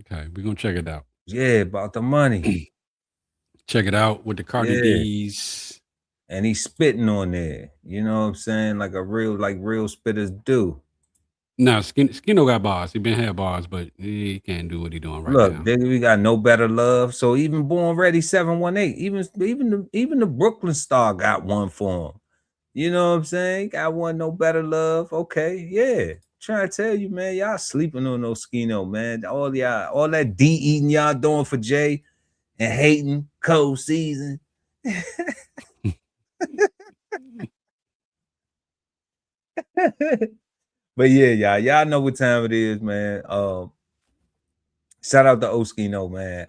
Okay, we're gonna check it out. Yeah, About the Money. Check it out with the Cardi D's. And he's spitting on there. You know what I'm saying? Like real spitters do. No, Oschino got bars. He been had bars, but he can't do what he doing right now. Look, we got No Better Love. So even Born Ready 718, even the Brooklyn Star got one for him. You know what I'm saying? Got one No Better Love. Okay, yeah. Trying to tell you, man, y'all sleeping on Oschino, man. All that D eating y'all doing for Jay and hating cold season. But yeah, y'all know what time it is, man. Shout out to Oschino, man.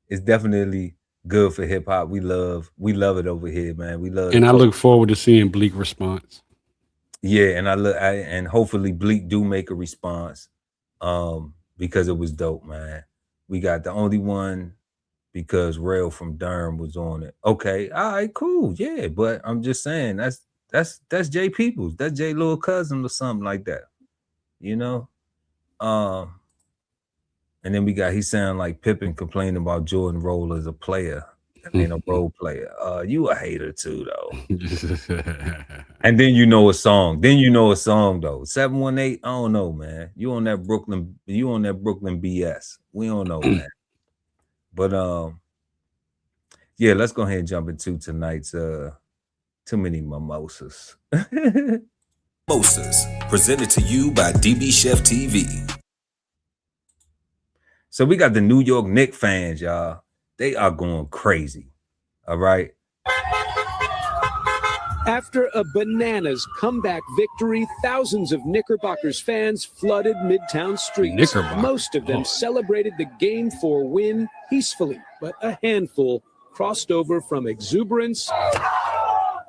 It's definitely good for hip hop. We love it over here, man. We love. And I look forward to seeing Bleak response. Yeah, and and hopefully Bleak do make a response, because it was dope, man. We got the only one because Rail from Durham was on it. Okay, all right, cool, yeah. But I'm just saying that's Jay Peoples, that's Jay little cousin or something like that, you know. And then we got he sound like Pippen complaining about Jordan Roll as a player. That ain't a role player. You a hater too, though. And then you know a song. Though. 718. I don't know, man. You on that Brooklyn BS. We don't know, man. But yeah, let's go ahead and jump into tonight's Too Many Mimosas. Mimosas, presented to you by DBCHEFTV. So we got the New York Knicks fans, y'all. They are going crazy. All right. After a bananas comeback victory, thousands of Knickerbockers fans flooded Midtown streets. Most of them celebrated the Game 4 win peacefully, but a handful crossed over from exuberance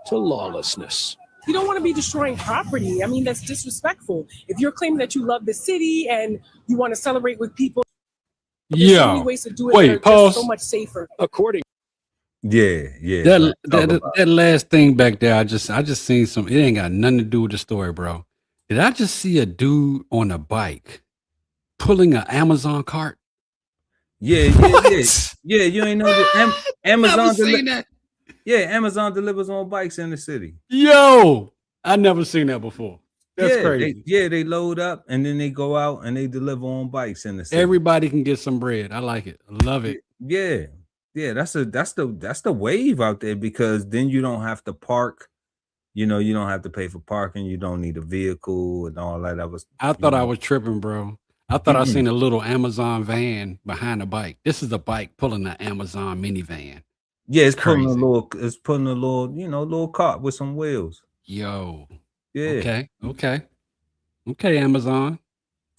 to lawlessness. You don't want to be destroying property. I mean, that's disrespectful. If you're claiming that you love the city and you want to celebrate with people, there's so many ways to do it that are just so much safer. According. Yeah. That last thing back there, I just seen some. It ain't got nothing to do with the story, bro. Did I just see a dude on a bike pulling an Amazon cart? Yeah. You ain't know that Amazon that. Yeah, Amazon delivers on bikes in the city. Yo, I never seen that before. That's crazy. They load up and then they go out and they deliver on bikes in the city. Everybody can get some bread. I like it. I love it. Yeah. That's the wave out there, because then you don't have to park. You know, you don't have to pay for parking. You don't need a vehicle and all that. I thought I was tripping, bro. I thought I seen a little Amazon van behind a bike. This is a bike pulling an Amazon minivan. Yeah, it's putting a little, little cart with some wheels. Yo. Yeah. Okay, Amazon.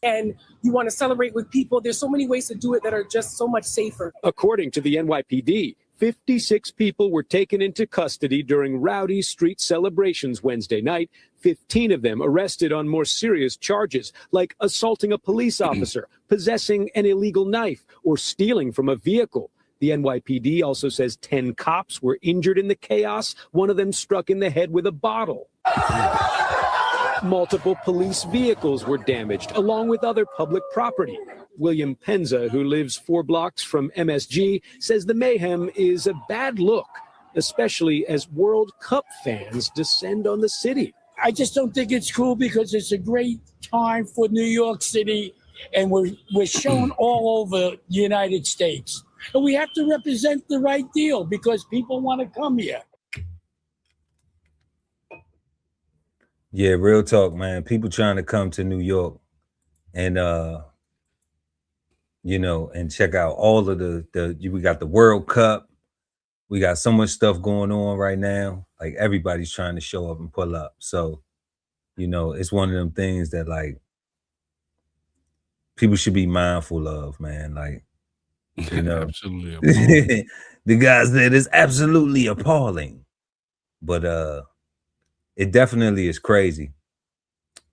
And you want to celebrate with people, there's so many ways to do it that are just so much safer. According to the NYPD, 56 people were taken into custody during rowdy street celebrations Wednesday night. 15 of them arrested on more serious charges, like assaulting a police officer, possessing an illegal knife, or stealing from a vehicle. The NYPD also says 10 cops were injured in the chaos, one of them struck in the head with a bottle. Multiple police vehicles were damaged, along with other public property. William Penza, who lives 4 blocks from MSG, says the mayhem is a bad look, especially as World Cup fans descend on the city. I just don't think it's cool, because it's a great time for New York City, and we're shown all over the United States. And we have to represent the right deal, because people want to come here. Yeah, real talk, man. People trying to come to New York and and check out all of we got the World Cup. We got so much stuff going on right now. Like, everybody's trying to show up and pull up. So, it's one of them things that, like, people should be mindful of, man. Like, absolutely. The guy said it's absolutely appalling. But it definitely is crazy.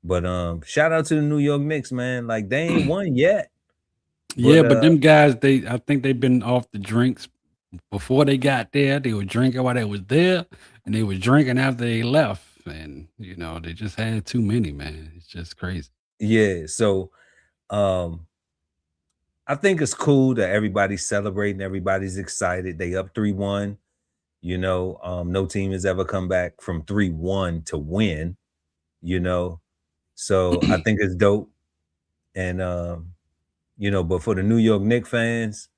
But shout out to the New York Knicks, man. Like, they ain't won yet. But them guys, I think they've been off the drinks before they got there. They were drinking while they was there, and they was drinking after they left. And they just had too many, man. It's just crazy. Yeah. So I think it's cool that everybody's celebrating, everybody's excited. They up 3-1. No team has ever come back from 3-1 to win, So I think it's dope. And but for the New York Knicks fans,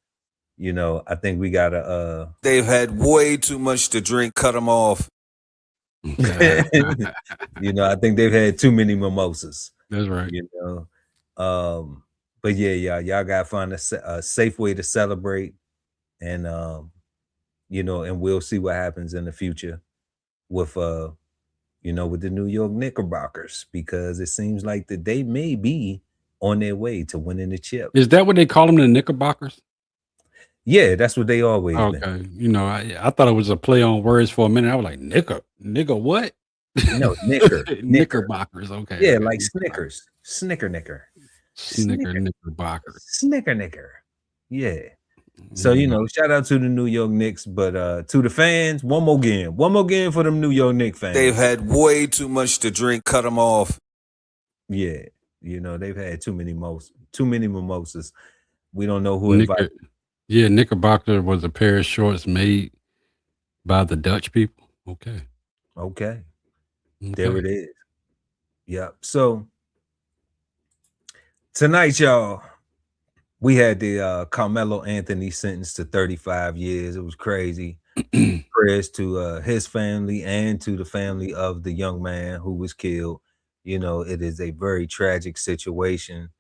I think we gotta they've had way too much to drink, cut them off. I think they've had too many mimosas. That's right. But yeah, y'all gotta find a safe way to celebrate, and and we'll see what happens in the future with with the New York Knickerbockers, because it seems like that they may be on their way to winning the chip. Is that what they call them, the Knickerbockers? Yeah, that's what they always been. I thought it was a play on words for a minute. I was like, nigger what? No, Knickerbockers. Okay. Yeah, like Snickers. Knickerbockers. Snicker. Yeah. So, shout out to the New York Knicks, but to the fans, one more game for them New York Knicks fans. They've had way too much to drink, cut them off. Yeah, they've had too many mimosas. We don't know who invited. Yeah, Knickerbocker was a pair of shorts made by the Dutch people. Okay. Okay. There it is. Yep. So tonight, y'all, we had the Carmelo Anthony sentenced to 35 years. It was crazy. Prayers to his family and to the family of the young man who was killed. You know, it is a very tragic situation.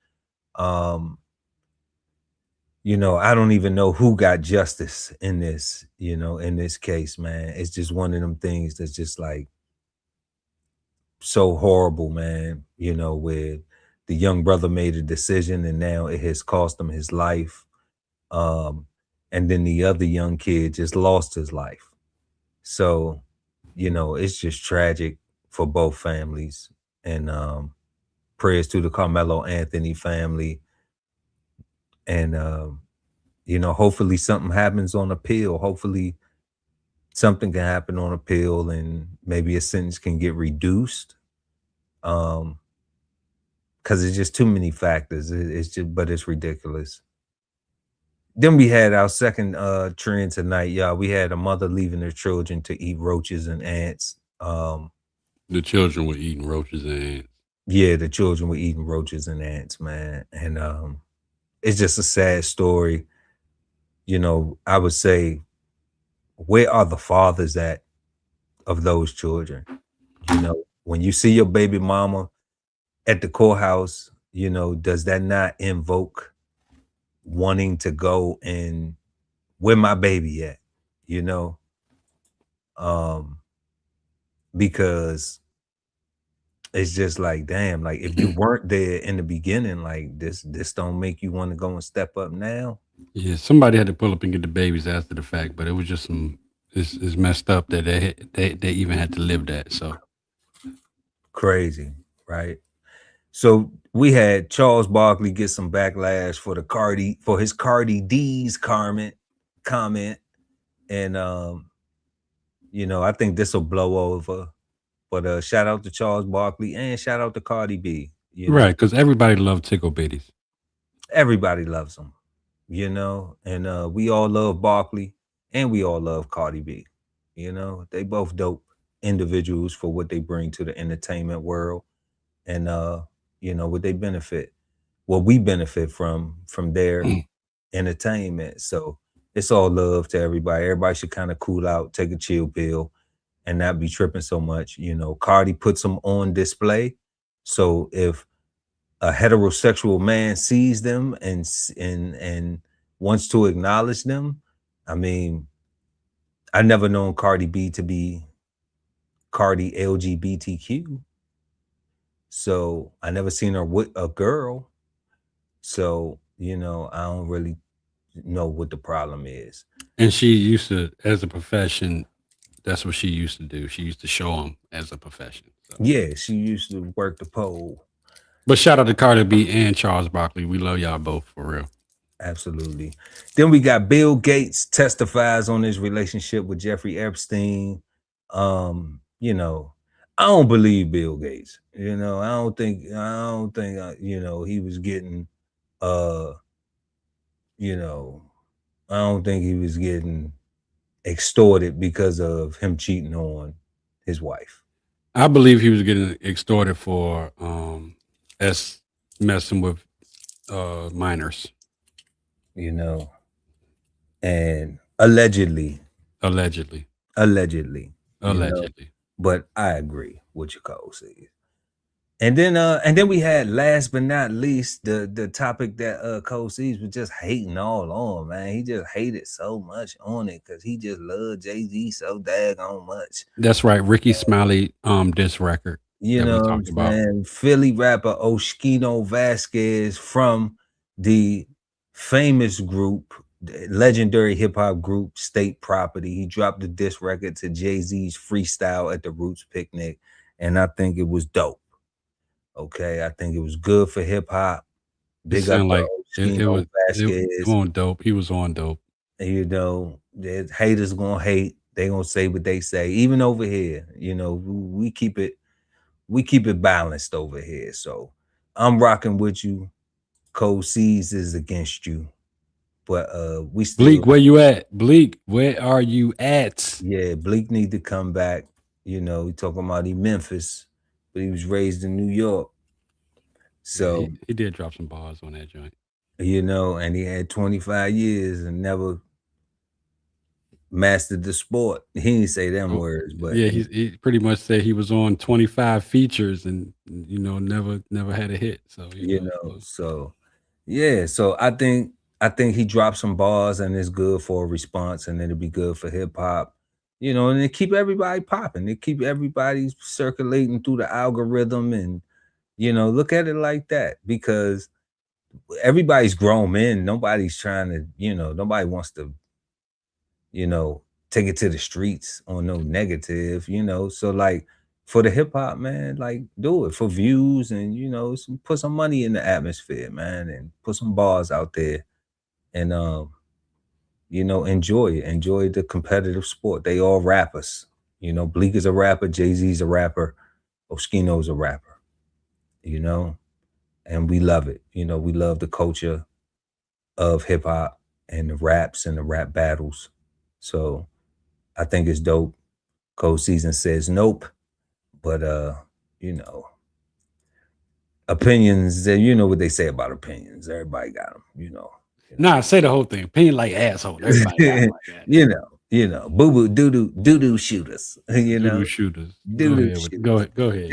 You know, I don't even know who got justice in this, you know, in this case, man. It's just one of them things that's just like so horrible, man, you know, where the young brother made a decision and now it has cost him his life. And then the other young kid just lost his life. So, you know, it's just tragic for both families. And prayers to the Carmelo Anthony family. And you know, hopefully something happens on appeal. Hopefully something can happen on appeal and maybe a sentence can get reduced. Because it's just too many factors. It's just, but it's ridiculous. Then we had our second trend tonight, y'all. We had a mother leaving her children to eat roaches and ants. The children were eating roaches and ants. Yeah, the children were eating roaches and ants, man. And it's just a sad story. You know, I would say, where are the fathers of those children? You know, when you see your baby mama at the courthouse, you know, does that not invoke wanting to go and where my baby at? You know, because it's just like, damn, like if you weren't there in the beginning, like this don't make you want to go and step up now. Yeah, somebody had to pull up and get the babies after the fact, but it was just it's messed up that they even had to live that. So crazy, right? So we had Charles Barkley get some backlash for his Cardi D's comment, and you know, I think this will blow over. But shout out to Charles Barkley and shout out to Cardi B. Right, because everybody loved tickle bitties. Everybody loves them, you know, and we all love Barkley and we all love Cardi B. You know, they both dope individuals for what they bring to the entertainment world, and you know what they benefit. What we benefit from their entertainment. So it's all love to everybody. Everybody should kind of cool out, take a chill pill, and not be tripping so much. You know, Cardi puts them on display. So if a heterosexual man sees them and wants to acknowledge them, I mean, I never known Cardi B to be Cardi LGBTQ. So I never seen her with a girl. So, you know, I don't really know what the problem is. And she used to, as a profession, that's what she used to do. She used to show them as a profession. So. Yeah, she used to work the pole. But shout out to Cardi B and Charles Barkley. We love y'all both for real. Absolutely. Then we got Bill Gates testifies on his relationship with Jeffrey Epstein. You know, I don't believe Bill Gates. You know, I don't think you know, he was getting you know, I don't think he was getting extorted because of him cheating on his wife. I believe he was getting extorted for messing with minors. You know, and allegedly. You know, but I agree with your code says. And then we had, last but not least, the topic that Cole C's was just hating all on, man. He just hated so much on it because he just loved Jay-Z so daggone much. That's right. Ricky Smiley diss record. You know what I'm saying? Philly rapper Oschino Vasquez from the famous group, the legendary hip-hop group State Property. He dropped the diss record to Jay-Z's Freestyle at the Roots Picnic, and I think it was dope. Okay, I think it was good for hip hop. Big up like Oschino Vasquez. It was on dope. He was on dope. You know, the haters gonna hate. They gonna say what they say. Even over here, you know, we keep it balanced over here. So I'm rocking with you. Code C's is against you. But we still Bleak, where you at? Bleak, where are you at? Yeah, Bleak need to come back. You know, he talking about Memphis, but he was raised in New York. So yeah, he did drop some bars on that joint. You know, and he had 25 years and never mastered the sport. He didn't say them words, but yeah, he pretty much said he was on 25 features and never had a hit. So so I think he dropped some bars and it's good for a response, and it'll be good for hip hop, and it keep everybody popping. It keep everybody circulating through the algorithm, and look at it like that, because everybody's grown men. Nobody's trying to, nobody wants to, take it to the streets on no negative, So like for the hip hop, man, like do it for views and, put some money in the atmosphere, man, and put some bars out there and, enjoy it. Enjoy the competitive sport. They all rappers, Bleak is a rapper. Jay-Z's a rapper. Oschino's a rapper, and we love it. We love the culture of hip hop and the raps and the rap battles. So I think it's dope. Cold Season says nope. But opinions, you know what they say about opinions. Everybody got them, Nah, say the whole thing. Opinion like asshole. Everybody got them like that. Boo-boo, doo-doo shooters. Doo-doo shooters. Go ahead.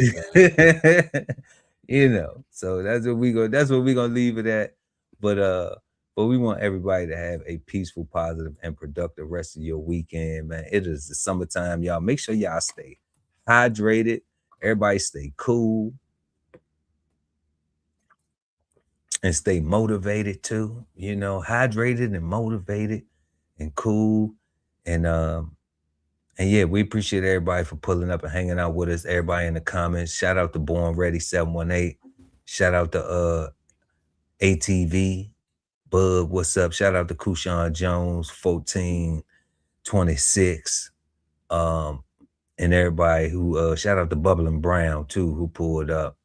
So that's what we're gonna leave it at. But we want everybody to have a peaceful, positive, and productive rest of your weekend, man. It is the summertime, y'all. Make sure y'all stay hydrated. Everybody stay cool. And stay motivated too, hydrated and motivated and cool. And yeah, we appreciate everybody for pulling up and hanging out with us. Everybody in the comments. Shout out to Born Ready 718. Shout out to ATV. Bug, what's up? Shout out to Kushan Jones 1426. And everybody who shout out to Bubbling Brown too, who pulled up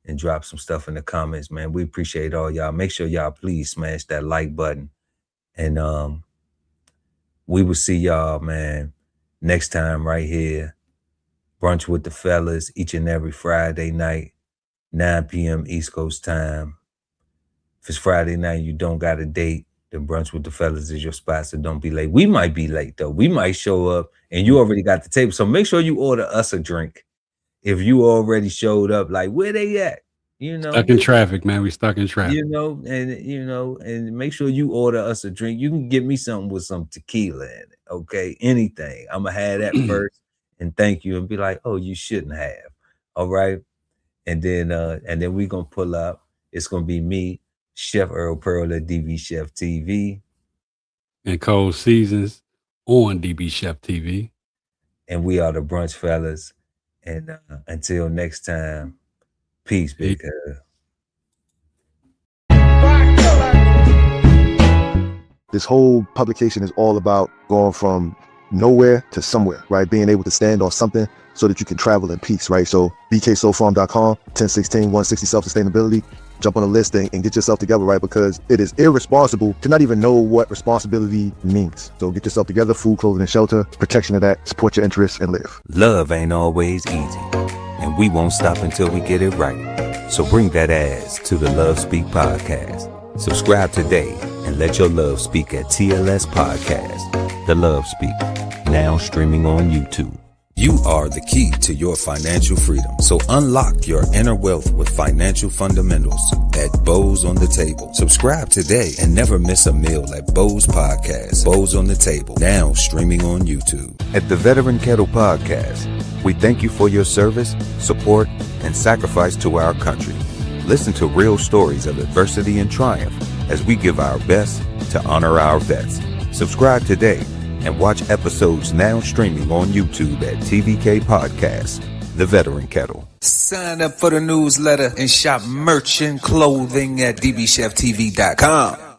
and drop some stuff in the comments, man. We appreciate all y'all. Make sure y'all please smash that like button. And we will see y'all, man, next time right here. Brunch with the Fellas, each and every Friday night, 9 p.m. East Coast time. If it's Friday night, you don't got a date, then Brunch with the Fellas is your spot, so don't be late. We might be late, though. We might show up, and you already got the table. So make sure you order us a drink. If you already showed up, like, where they at? Stuck in traffic, man. We stuck in traffic. And make sure you order us a drink. You can get me something with some tequila in it, okay? Anything. I'm going to have that first and thank you and be like, oh, you shouldn't have, all right? And then we're going to pull up. It's going to be me, Chef Earl Pearl at DBCHEFTV. And Cold Seasons on DBCHEFTV. And we are the Brunch Fellas. And until next time, peace, big girl. This whole publication is all about going from nowhere to somewhere, right? Being able to stand on something so that you can travel in peace, right? So bksoulfarm.com, 1016-160 self-sustainability. Jump on the list and get yourself together, right? Because it is irresponsible to not even know what responsibility means. So get yourself together, food, clothing, and shelter, protection of that, support your interests, and live. Love ain't always easy, and we won't stop until we get it right. So bring that ass to the Love Speak podcast. Subscribe today and let your love speak at TLS Podcast. The Love Speak, now streaming on YouTube. You are the key to your financial freedom. So unlock your inner wealth with financial fundamentals at Bows on the Table. Subscribe today and never miss a meal at Bows Podcast. Bows on the Table, now streaming on YouTube. At the Veteran Kettle Podcast, we thank you for your service, support, and sacrifice to our country. Listen to real stories of adversity and triumph as we give our best to honor our vets. Subscribe today and watch episodes now streaming on YouTube at TVK Podcast, The Veteran Kettle. Sign up for the newsletter and shop merch and clothing at DBCHEFTV.com.